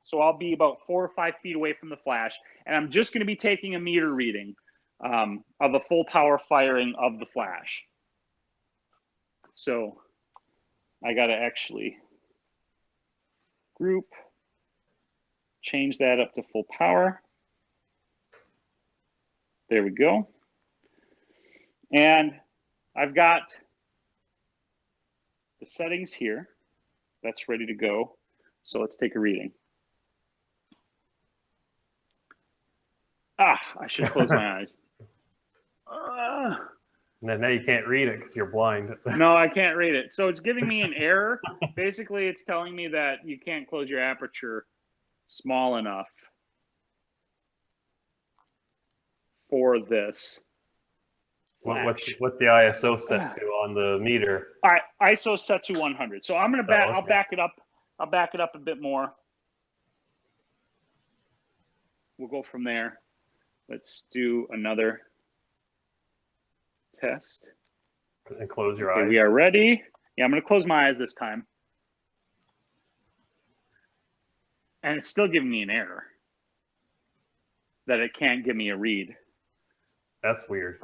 So I'll be about 4 or 5 feet away from the flash, and I'm just going to be taking a meter reading of a full power firing of the flash. So I got to actually group, change that up to full power. There we go. And I've got the settings here. That's ready to go. So let's take a reading. Ah, I should close my eyes. Now you can't read it because you're blind. No, I can't read it. So it's giving me an error. Basically, it's telling me that you can't close your aperture small enough for this. What's the ISO set to on the meter? All right, ISO set to 100. So I'm gonna I'll back it up. I'll back it up a bit more. We'll go from there. Let's do another test. And close your eyes. We are ready. Yeah, I'm gonna close my eyes this time. And it's still giving me an error that it can't give me a read. That's weird.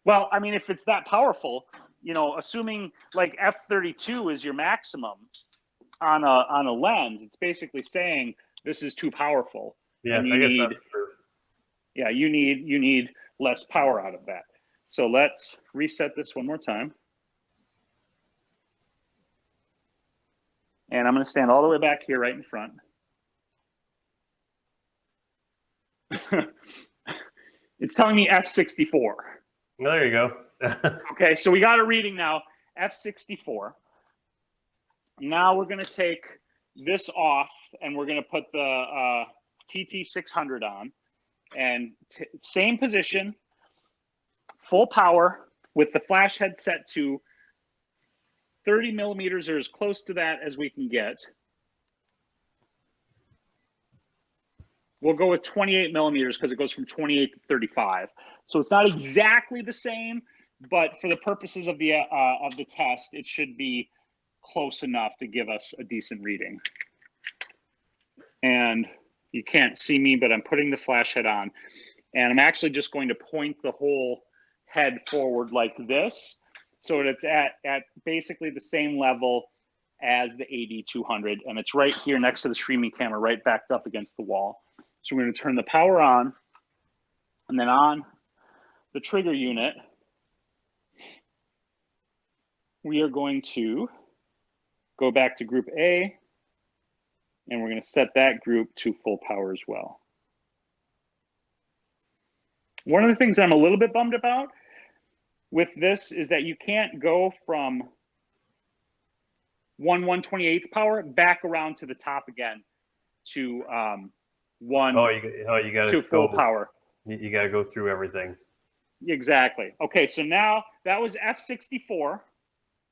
Well, I mean, if it's that powerful, you know, assuming like f32 is your maximum on a lens, it's basically saying this is too powerful. Yeah, I guess that's true. Yeah, you need less power out of that. So let's reset this one more time. And I'm going to stand all the way back here right in front. It's telling me f64. There you go. Okay, so we got a reading now, f64. Now we're going to take this off, and we're going to put the TT600 on. And same position, full power, with the flash head set to 30 millimeters or as close to that as we can get. We'll go with 28 millimeters because it goes from 28 to 35. So it's not exactly the same, but for the purposes of the test, it should be close enough to give us a decent reading. And you can't see me, but I'm putting the flash head on. And I'm actually just going to point the whole head forward like this, so that it's at basically the same level as the AD200. And it's right here next to the streaming camera, right backed up against the wall. So we're going to turn the power on, and then on the trigger unit, we are going to go back to group A, and we're going to set that group to full power as well. One of the things I'm a little bit bummed about, with this is that you can't go from 1/128th power back around to the top again to you got to full power. You got to go through everything. Exactly. Okay, so now that was F64.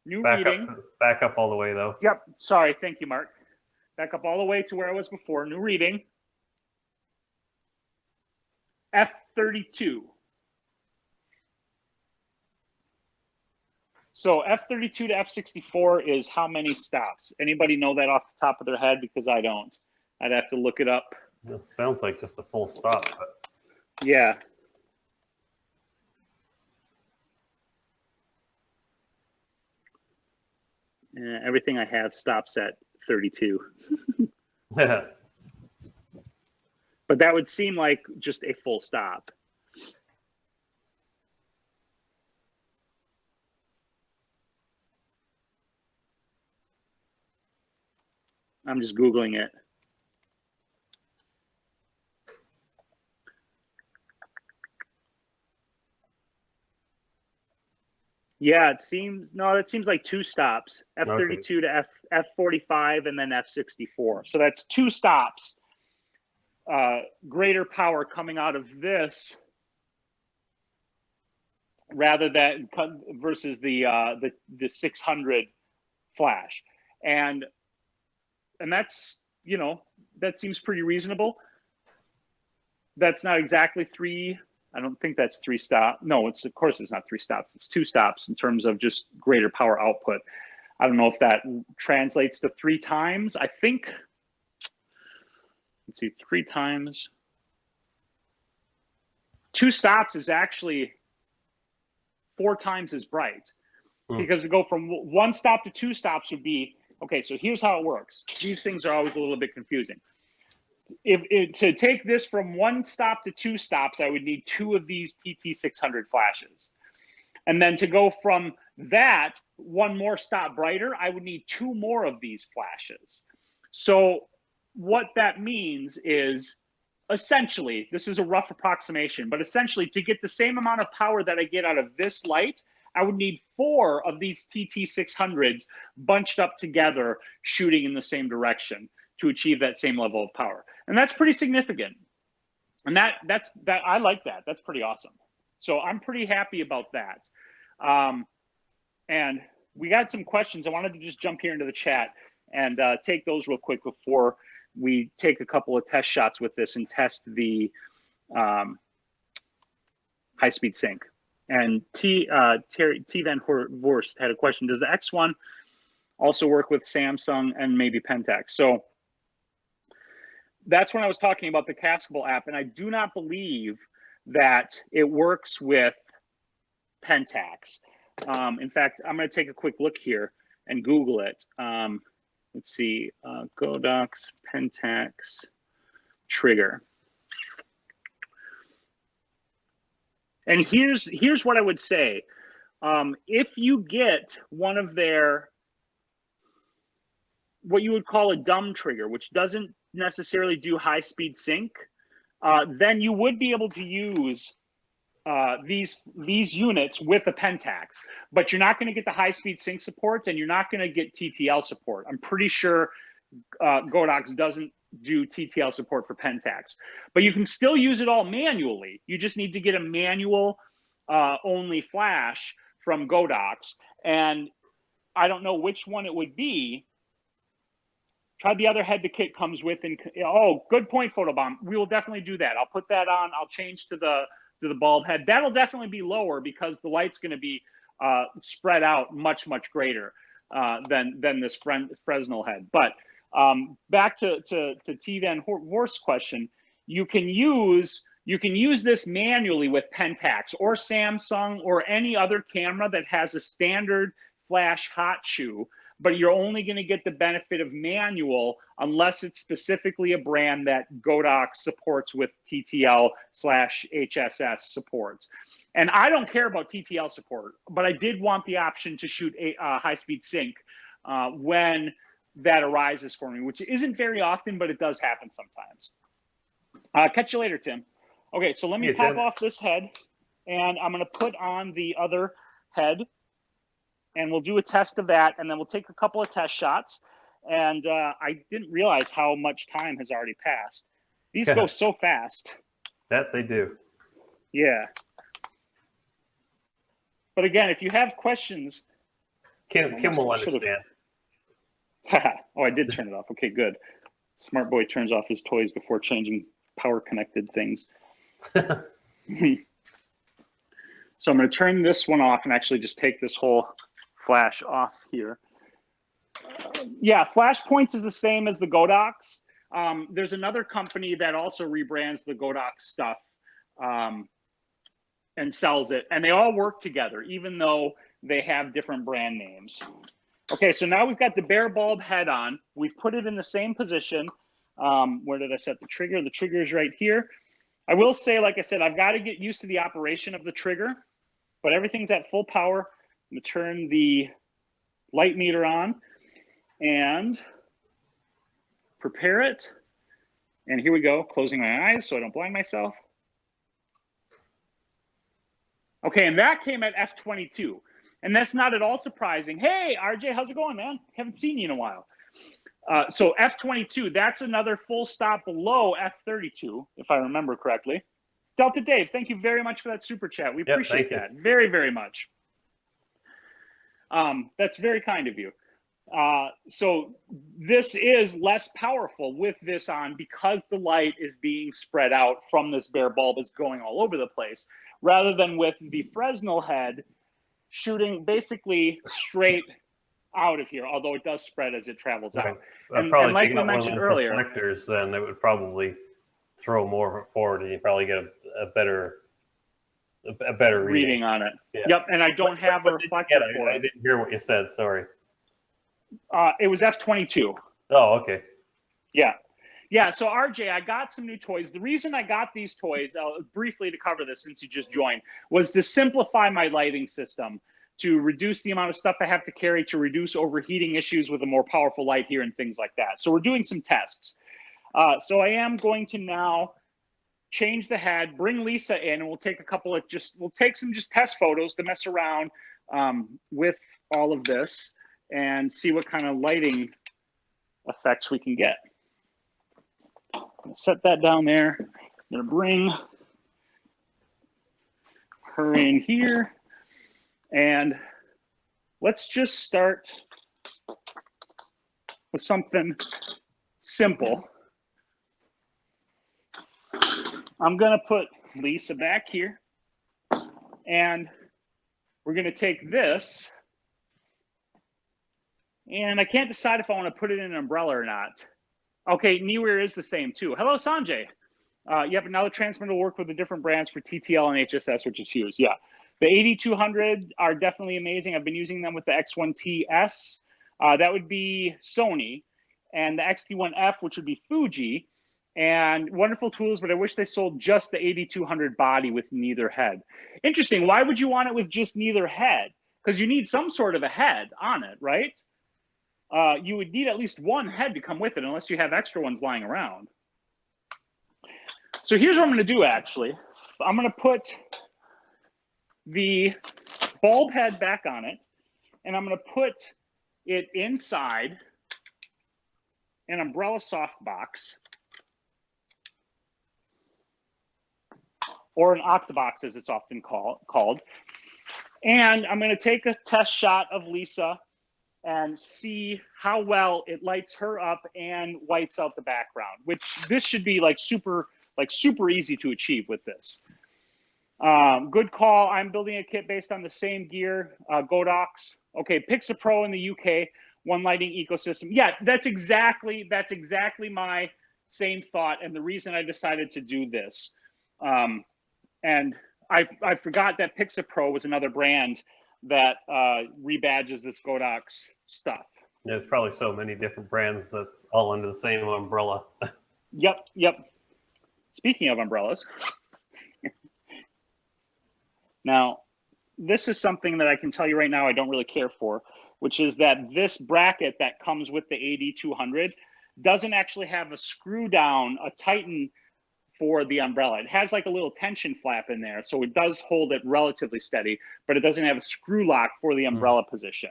New reading. Back up all the way though. Yep. Sorry. Thank you, Mark. Back up all the way to where I was before. New reading. F32. So F32 to F64 is how many stops? Anybody know that off the top of their head? Because I don't. I'd have to look it up. It sounds like just a full stop. But... Yeah. Everything I have stops at 32. But that would seem like just a full stop. I'm just Googling it. Yeah, it seems like 2 stops, F32 to F45 and then F64. So that's 2 stops, greater power coming out of this rather than versus the 600 flash. And that's, you know, that seems pretty reasonable. That's not exactly 3. I don't think that's 3 stops. No, of course it's not 3 stops. It's 2 stops in terms of just greater power output. I don't know if that translates to 3 times. I think, let's see, 3 times. 2 stops is actually 4 times as bright. Because to go from 1 stop to 2 stops would be, okay, so here's how it works. These things are always a little bit confusing. To take this from 1 stop to 2 stops, I would need 2 of these TT600 flashes. And then to go from that 1 more stop brighter, I would need 2 more of these flashes. So what that means is, essentially, this is a rough approximation, but essentially to get the same amount of power that I get out of this light, I would need 4 of these TT600s bunched up together, shooting in the same direction to achieve that same level of power. And that's pretty significant. And that's I like that. That's pretty awesome. So I'm pretty happy about that. And we got some questions. I wanted to just jump here into the chat and take those real quick before we take a couple of test shots with this and test the high-speed sync. And T Van Vorst had a question. Does the X1 also work with Samsung and maybe Pentax? So that's when I was talking about the Cascable app, and I do not believe that it works with Pentax. In fact, I'm going to take a quick look here and Google it. Let's see, Godox Pentax trigger. And here's what I would say. If you get one of their, what you would call a dumb trigger, which doesn't necessarily do high-speed sync, then you would be able to use these units with a Pentax, but you're not going to get the high-speed sync support, and you're not going to get TTL support. I'm pretty sure Godox doesn't do TTL support for Pentax, but you can still use it all manually. You just need to get a manual only flash from Godox, and I don't know which one it would be. Try the other head the kit comes with, and oh, good point, Photobomb. We will definitely do that. I'll put that on. I'll change to the bulb head. That'll definitely be lower because the light's going to be spread out much greater than this Fresnel head. But back to T Van Horst's question, you can use this manually with Pentax or Samsung or any other camera that has a standard flash hot shoe, but you're only going to get the benefit of manual unless it's specifically a brand that Godox supports with TTL/HSS supports. And I don't care about TTL support, but I did want the option to shoot a high-speed sync when that arises for me, which isn't very often, but it does happen sometimes. Catch you later, Tim. Okay, so let me pop off this head, and I'm going to put on the other head, and we'll do a test of that, and then we'll take a couple of test shots. And I didn't realize how much time has already passed. These go so fast. That they do. Yeah. But again, if you have questions, Kim will understand. Oh, I did turn it off. Okay, good. Smart boy turns off his toys before changing power-connected things. So I'm going to turn this one off and actually just take this whole flash off here. Yeah, flash points is the same as the Godox. There's another company that also rebrands the Godox stuff and sells it. And they all work together, even though they have different brand names. Okay, so now we've got the bare bulb head on. We've put it in the same position. Where did I set the trigger? The trigger is right here. I will say, like I said, I've got to get used to the operation of the trigger, but everything's at full power. I'm going to turn the light meter on and prepare it. And here we go, closing my eyes so I don't blind myself. Okay, and that came at F22. And that's not at all surprising. Hey, RJ, how's it going, man? Haven't seen you in a while. So F22, that's another full stop below F32, if I remember correctly. Delta Dave, thank you very much for that super chat. We appreciate that very, very much. That's very kind of you. So this is less powerful with this on because the light is being spread out from this bare bulb. It's going all over the place, rather than with the Fresnel head shooting basically straight out of here, although it does spread as it travels out. And like we mentioned earlier, reflectors, then it would probably throw more of it forward, and you probably get a better reading on it. Yeah. Yep, and I don't have a reflector for it. I didn't hear what you said. Sorry. It was F22. Oh, okay. Yeah. Yeah, so RJ, I got some new toys. The reason I got these toys, briefly to cover this since you just joined, was to simplify my lighting system, to reduce the amount of stuff I have to carry, to reduce overheating issues with a more powerful light here and things like that. So we're doing some tests. So I am going to now change the head, bring Lisa in, and we'll take a couple of we'll take some test photos to mess around with all of this and see what kind of lighting effects we can get. I'm gonna set that down there. I'm gonna bring her in here, and let's just start with something simple. I'm gonna put Lisa back here, and we're gonna take this, and I can't decide if I want to put it in an umbrella or not. Okay, Neewer is the same too. Hello, Sanjay. Yep, now the transmitter will work with the different brands for TTL and HSS, which is huge. Yeah, the AD200 are definitely amazing. I've been using them with the X1T-S. That would be Sony, and the X-T1F, which would be Fuji. And wonderful tools, but I wish they sold just the AD200 body with neither head. Interesting. Why would you want it with just neither head? Because you need some sort of a head on it, right? You would need at least one head to come with it, unless you have extra ones lying around. So here's what I'm going to do, actually. I'm going to put the bulb head back on it, and I'm going to put it inside an umbrella softbox, or an octabox, as it's often called. And I'm going to take a test shot of Lisa and see how well it lights her up and whites out the background, which this should be super easy to achieve with this. Good call. I'm building a kit based on the same gear, Godox. Okay, Pixapro in the UK, one lighting ecosystem. Yeah, that's exactly my same thought, and the reason I decided to do this. And I forgot that Pixapro was another brand that rebadges this Godox stuff. There's probably so many different brands that's all under the same umbrella. Yep. Speaking of umbrellas, now this is something that I can tell you right now I don't really care for, which is that this bracket that comes with the AD200 doesn't actually have a screw down, a tighten for the umbrella. It has like a little tension flap in there, so it does hold it relatively steady, but it doesn't have a screw lock for the umbrella position.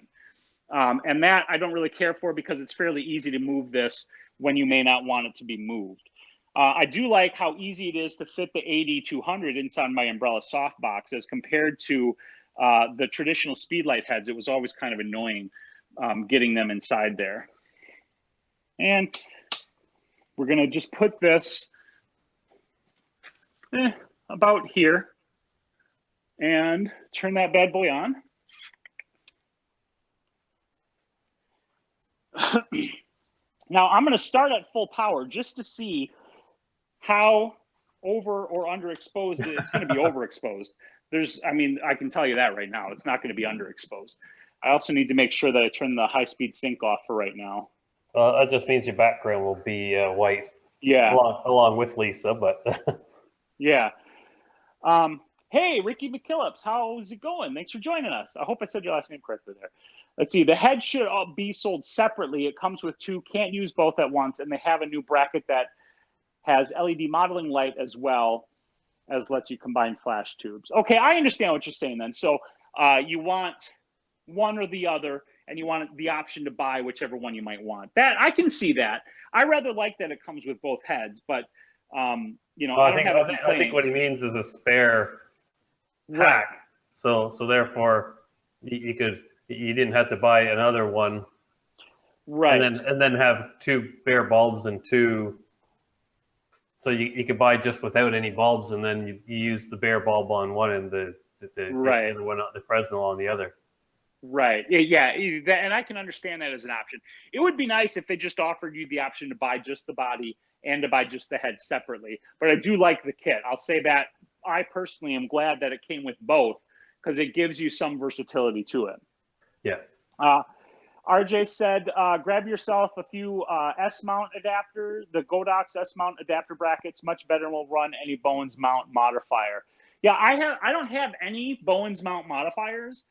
And that I don't really care for because it's fairly easy to move this when you may not want it to be moved. I do like how easy it is to fit the AD200 inside my umbrella softbox as compared to the traditional speedlight heads. It was always kind of annoying getting them inside there. And we're gonna just put this about here and turn that bad boy on. Now I'm going to start at full power just to see how over or underexposed it's going to be. Overexposed. I mean, I can tell you that right now. It's not going to be underexposed. I also need to make sure that I turn the high-speed sync off for right now. That just means your background will be white. Yeah. Along with Lisa, but yeah. Hey, Ricky McKillips, how's it going? Thanks for joining us. I hope I said your last name correctly there. Let's see. The head should all be sold separately. It comes with two. Can't use both at once, and they have a new bracket that has LED modeling light as well as lets you combine flash tubes. Okay, I understand what you're saying then. So you want one or the other, and you want the option to buy whichever one you might want. That I can see that. I rather like that it comes with both heads, but you know, I think what he means is a spare pack. Right. So therefore, you didn't have to buy another one, right? And then have two bare bulbs and two. So you could buy just without any bulbs, and then you use the bare bulb on one and the other one, the Fresnel on the other. Right. Yeah. And I can understand that as an option. It would be nice if they just offered you the option to buy just the body and to buy just the head separately. But I do like the kit. I'll say that I personally am glad that it came with both because it gives you some versatility to it. Yeah. RJ said, grab yourself a few S-mount adapters, the Godox S-mount adapter brackets, much better and will run any Bowens mount modifier. Yeah, I don't have any Bowens mount modifiers.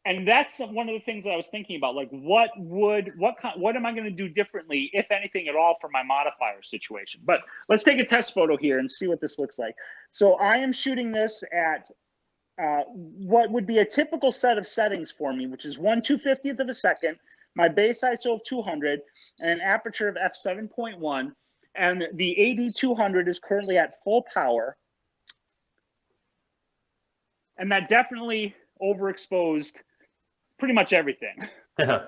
And that's one of the things that I was thinking about, like what am I going to do differently, if anything at all, for my modifier situation? But let's take a test photo here and see what this looks like. So I am shooting this at what would be a typical set of settings for me, which is 1/250th of a second, my base ISO of 200, and an aperture of f7.1. And the AD200 is currently at full power. And that definitely overexposed pretty much everything. Yeah.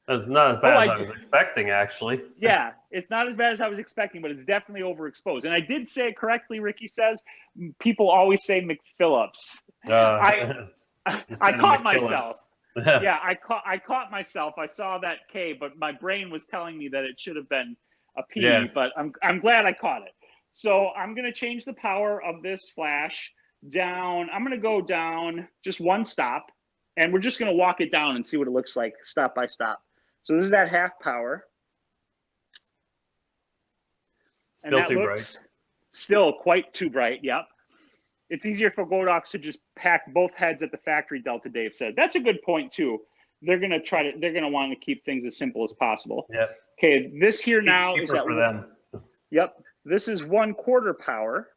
That's not as bad as I was expecting, actually. Yeah, it's not as bad as I was expecting, but it's definitely overexposed. And I did say it correctly, Ricky says. People always say McPhillips. I caught myself. Yeah, I caught myself. I saw that K, but my brain was telling me that it should have been a P, yeah. But I'm glad I caught it. So I'm going to change the power of this flash down. I'm going to go down just one stop, and we're just going to walk it down and see what it looks like stop by stop. So this is at half power. Still too bright. Still quite too bright, yep. It's easier for Godox to just pack both heads at the factory delta, Dave said. That's a good point too. They're going to want to keep things as simple as possible. Yep. Okay, this here now is at, for them. Yep. This is 1/4 power.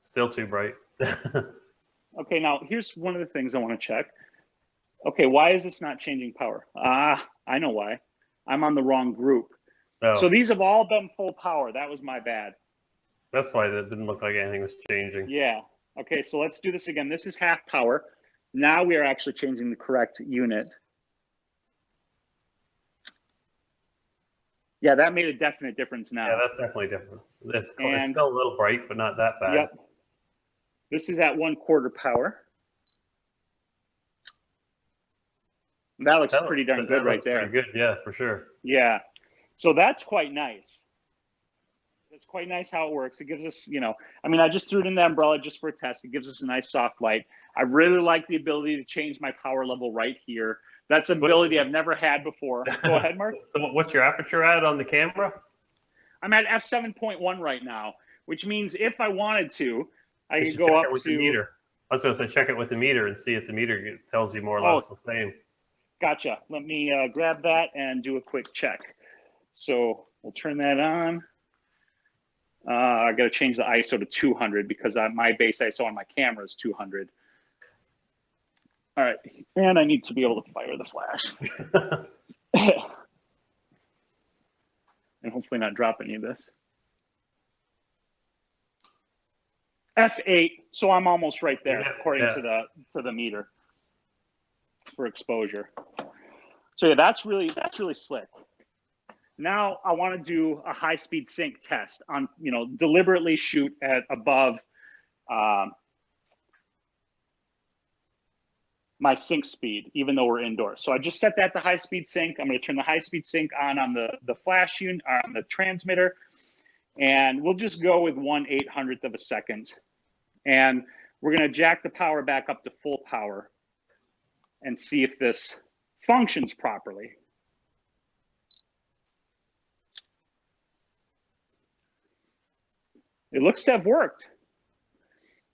Still too bright. Okay, now here's one of the things I want to check. Okay, why is this not changing power? I know why. I'm on the wrong group. Oh. So these have all been full power. That was my bad. That's why that didn't look like anything was changing. Yeah. Okay, so let's do this again. This is half power. Now we are actually changing the correct unit. Yeah, that made a definite difference now. Yeah, that's definitely different. It's still a little bright, but not that bad. Yep. This is at 1/4 power. That looks pretty darn good right there. Pretty good, yeah, for sure. Yeah. So that's quite nice. It's quite nice how it works. It gives us, you know, I mean, I just threw it in the umbrella just for a test. It gives us a nice soft light. I really like the ability to change my power level right here. That's an ability I've never had before. Go ahead, Mark. So what's your aperture at on the camera? I'm at f7.1 right now, which means if I wanted to, I could go up with to the meter. I was going to say check it with the meter and see if the meter tells you more or less the same. Gotcha. Let me grab that and do a quick check. So we'll turn that on. I got to change the ISO to 200 because my base ISO on my camera is 200. All right, and I need to be able to fire the flash. And hopefully not drop any of this. F8, so I'm almost right there, according to the meter for exposure. So yeah, that's really slick. Now I want to do a high-speed sync test on, deliberately shoot at above my sync speed, even though we're indoors. So I just set that to high-speed sync. I'm going to turn the high-speed sync on the flash unit, on the transmitter, and we'll just go with 1/800th of a second. And we're going to jack the power back up to full power and see if this functions properly. It looks to have worked.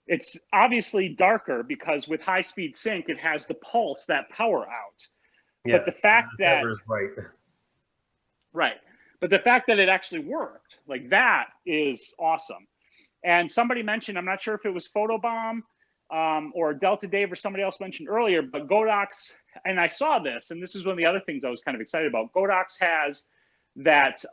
It's obviously darker because with high-speed sync, it has the pulse, that power out. Yeah, but the fact that right. But the fact that it actually worked, like that is awesome. And somebody mentioned, I'm not sure if it was Photobomb or Delta Dave or somebody else mentioned earlier, but Godox, and I saw this, and this is one of the other things I was kind of excited about. Godox has that,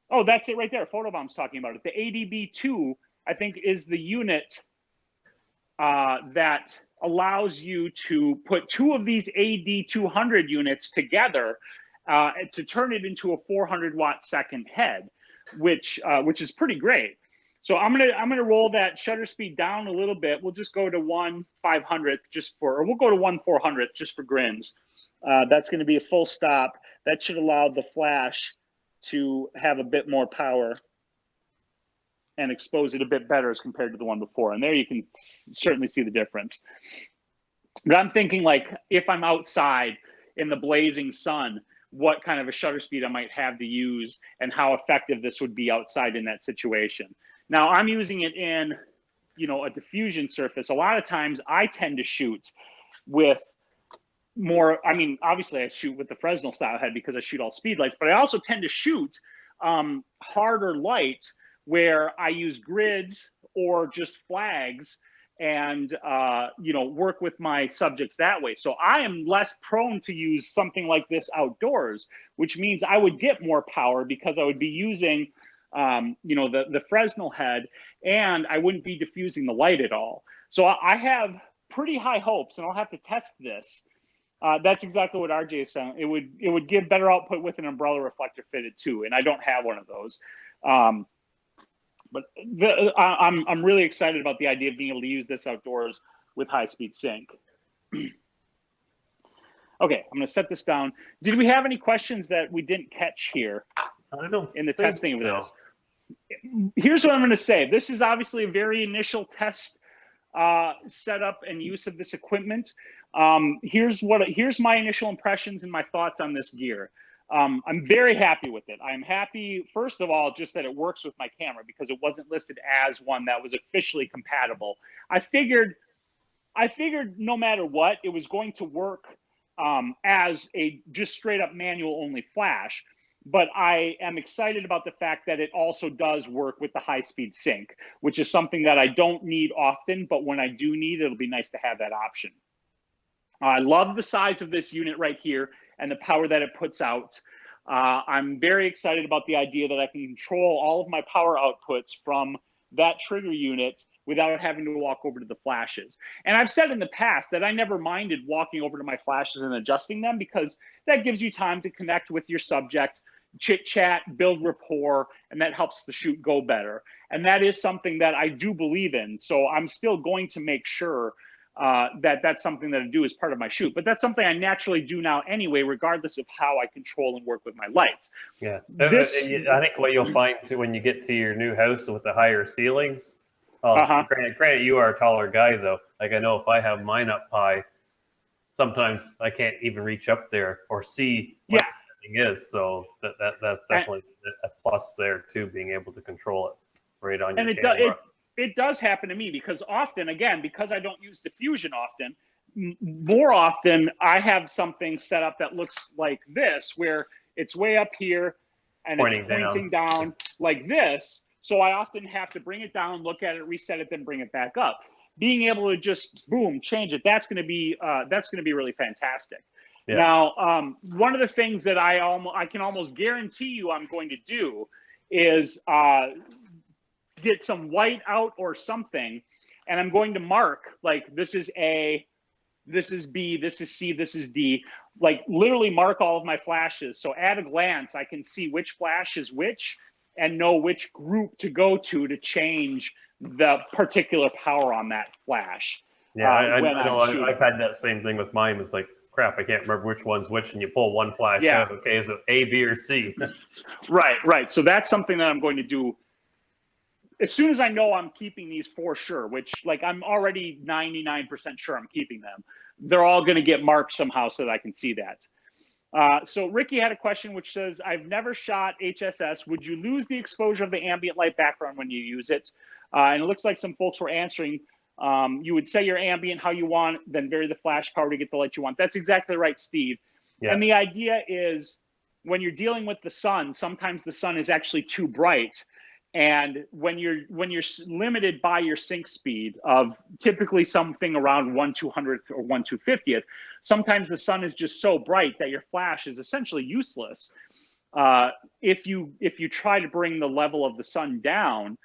oh, that's it right there. Photobomb's talking about it. The ADB2, I think, is the unit that allows you to put two of these AD200 units together to turn it into a 400-watt second head, which is pretty great. So I'm gonna roll that shutter speed down a little bit. We'll just go to 1/500th or we'll go to 1/400th just for grins. That's going to be a full stop. That should allow the flash to have a bit more power and expose it a bit better as compared to the one before. And there you can certainly see the difference. But I'm thinking, like, if I'm outside in the blazing sun, what kind of a shutter speed I might have to use and how effective this would be outside in that situation. Now, I'm using it in, a diffusion surface. A lot of times I tend to shoot with more, obviously I shoot with the Fresnel style head because I shoot all speed lights, but I also tend to shoot harder light where I use grids or just flags and, work with my subjects that way. So I am less prone to use something like this outdoors, which means I would get more power because I would be using, the Fresnel head, and I wouldn't be diffusing the light at all. So I have pretty high hopes, and I'll have to test this. That's exactly what RJ is saying. It would give better output with an umbrella reflector fitted too, and I don't have one of those. But I'm really excited about the idea of being able to use this outdoors with high-speed sync. Okay, I'm going to set this down. Did we have any questions that we didn't catch here in the testing of this? Here's what I'm going to say. This is obviously a very initial test setup and use of this equipment. Here's my initial impressions and my thoughts on this gear. I'm very happy with it. I'm happy, first of all, just that it works with my camera because it wasn't listed as one that was officially compatible. I figured no matter what, it was going to work as a just straight up manual only flash. But I am excited about the fact that it also does work with the high-speed sync, which is something that I don't need often, but when I do need it, it'll be nice to have that option. I love the size of this unit right here and the power that it puts out. I'm very excited about the idea that I can control all of my power outputs from that trigger unit without having to walk over to the flashes. And I've said in the past that I never minded walking over to my flashes and adjusting them because that gives you time to connect with your subject, chit chat, build rapport, and that helps the shoot go better. And that is something that I do believe in. So I'm still going to make sure that's something that I do as part of my shoot. But that's something I naturally do now anyway, regardless of how I control and work with my lights. Yeah, I think what you'll find too when you get to your new house with the higher ceilings, granted you are a taller guy though. Like I know if I have mine up high, sometimes I can't even reach up there or see what the setting is. So that's definitely a plus there too, being able to control it right on your camera. It does happen to me because often, again, because I don't use diffusion often, more often, I have something set up that looks like this, where it's way up here and it's pointing down like this. So I often have to bring it down, look at it, reset it, then bring it back up. Being able to just boom, change it, that's going to be really fantastic. Yeah. Now, one of the things that I can almost guarantee you I'm going to do is get some white out or something, and I'm going to mark, like, this is A, this is B, this is C, this is D, like literally mark all of my flashes. So at a glance, I can see which flash is which and know which group to go to change the particular power on that flash. Yeah, I know I've had that same thing with mine. It's like, crap, I can't remember which one's which, and you pull one flash out. Okay, is it A, B, or C? Right. So that's something that I'm going to do as soon as I know I'm keeping these for sure, which, like, I'm already 99% sure I'm keeping them. They're all going to get marked somehow so that I can see that. So Ricky had a question which says, I've never shot HSS. Would you lose the exposure of the ambient light background when you use it? And it looks like some folks were answering, you would say your ambient how you want, then vary the flash power to get the light you want. That's exactly right, Steve. Yeah. And the idea is, when you're dealing with the sun, sometimes the sun is actually too bright. And when you're limited by your sync speed of typically something around 1/200th or 1/250th, sometimes the sun is just so bright that your flash is essentially useless. If you try to bring the level of the sun down,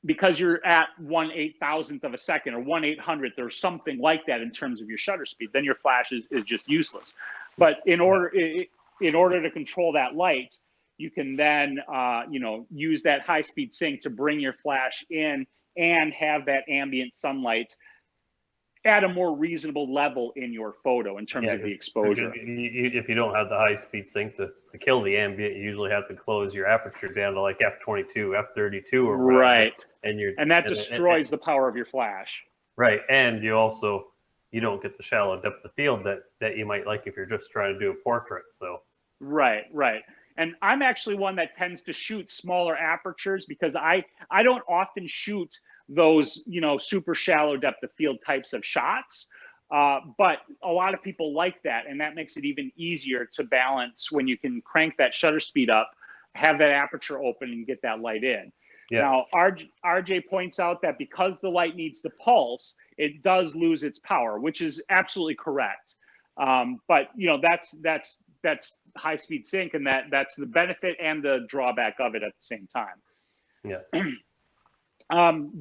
because you're at 1/8000th of a second or 1/800th or something like that in terms of your shutter speed, then your flash is just useless. But in order to control that light, you can then, use that high-speed sync to bring your flash in and have that ambient sunlight at a more reasonable level in your photo in terms of the exposure. If you don't have the high-speed sync to kill the ambient, you usually have to close your aperture down to like f22, f32, or whatever. Right. And that destroys the power of your flash. Right, and you don't get the shallow depth of field that you might like if you're just trying to do a portrait. So. Right. And I'm actually one that tends to shoot smaller apertures because I don't often shoot those, super shallow depth of field types of shots. But a lot of people like that, and that makes it even easier to balance when you can crank that shutter speed up, have that aperture open, and get that light in. Yeah. Now, RJ points out that because the light needs to pulse, it does lose its power, which is absolutely correct. But that's high-speed sync, and that's the benefit and the drawback of it at the same time. Yeah.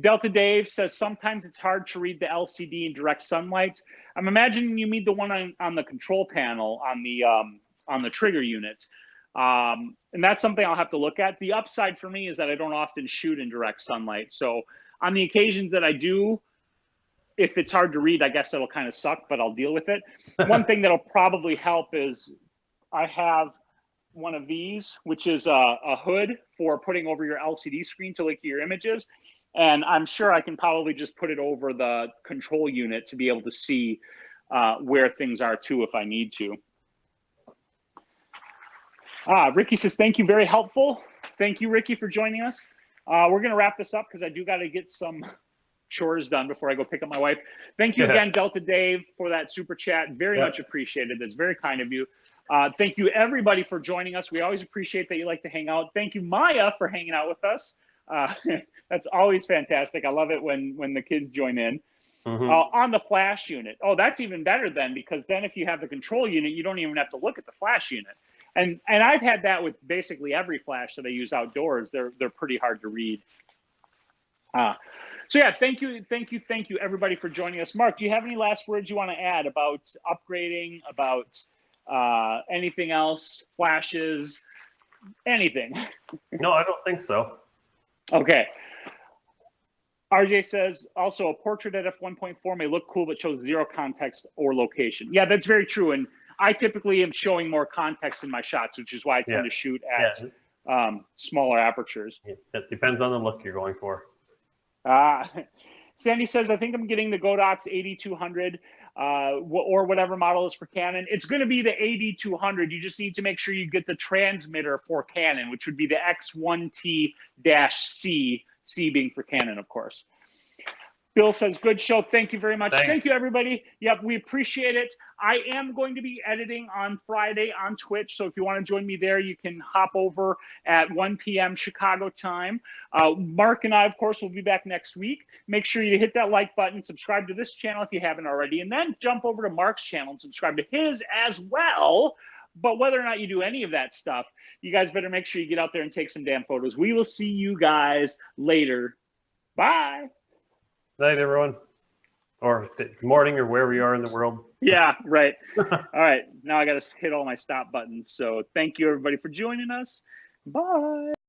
Delta Dave says sometimes it's hard to read the LCD in direct sunlight. I'm imagining you mean the one on the control panel on the trigger unit, and that's something I'll have to look at. The upside for me is that I don't often shoot in direct sunlight, so on the occasions that I do, if it's hard to read, I guess it'll kind of suck, but I'll deal with it. One thing that'll probably help is I have one of these, which is a hood for putting over your LCD screen to look at your images. And I'm sure I can probably just put it over the control unit to be able to see where things are too if I need to. Ricky says, thank you, very helpful. Thank you, Ricky, for joining us. We're gonna wrap this up because I do gotta get some chores done before I go pick up my wife. Thank you again, Delta Dave, for that super chat. Very much appreciated. That's very kind of you. Thank you, everybody, for joining us. We always appreciate that you like to hang out. Thank you, Maya, for hanging out with us. That's always fantastic. I love it when the kids join in. On the flash unit. Oh, that's even better then, because then if you have the control unit, you don't even have to look at the flash unit. And I've had that with basically every flash that I use outdoors. They're pretty hard to read. So yeah, thank you, everybody, for joining us. Mark, do you have any last words you want to add about upgrading, about anything else, flashes, anything? No, I don't think so. Okay. RJ says, also, a portrait at f1.4 may look cool, but shows zero context or location. Yeah, that's very true. And I typically am showing more context in my shots, which is why I tend to shoot at smaller apertures. It depends on the look you're going for. Sandy says, I think I'm getting the Godox AD200 or whatever model is for Canon. It's going to be the AD200. You just need to make sure you get the transmitter for Canon, which would be the X1T-C, C being for Canon, of course. Bill says, good show. Thank you very much. Thanks. Thank you, everybody. Yep, we appreciate it. I am going to be editing on Friday on Twitch. So if you want to join me there, you can hop over at 1 p.m. Chicago time. Mark and I, of course, will be back next week. Make sure you hit that like button, subscribe to this channel if you haven't already, and then jump over to Mark's channel and subscribe to his as well. But whether or not you do any of that stuff, you guys better make sure you get out there and take some damn photos. We will see you guys later. Bye. Night, everyone. Or good morning, or wherever you are in the world. Yeah, right. All right. Now I got to hit all my stop buttons. So thank you, everybody, for joining us. Bye.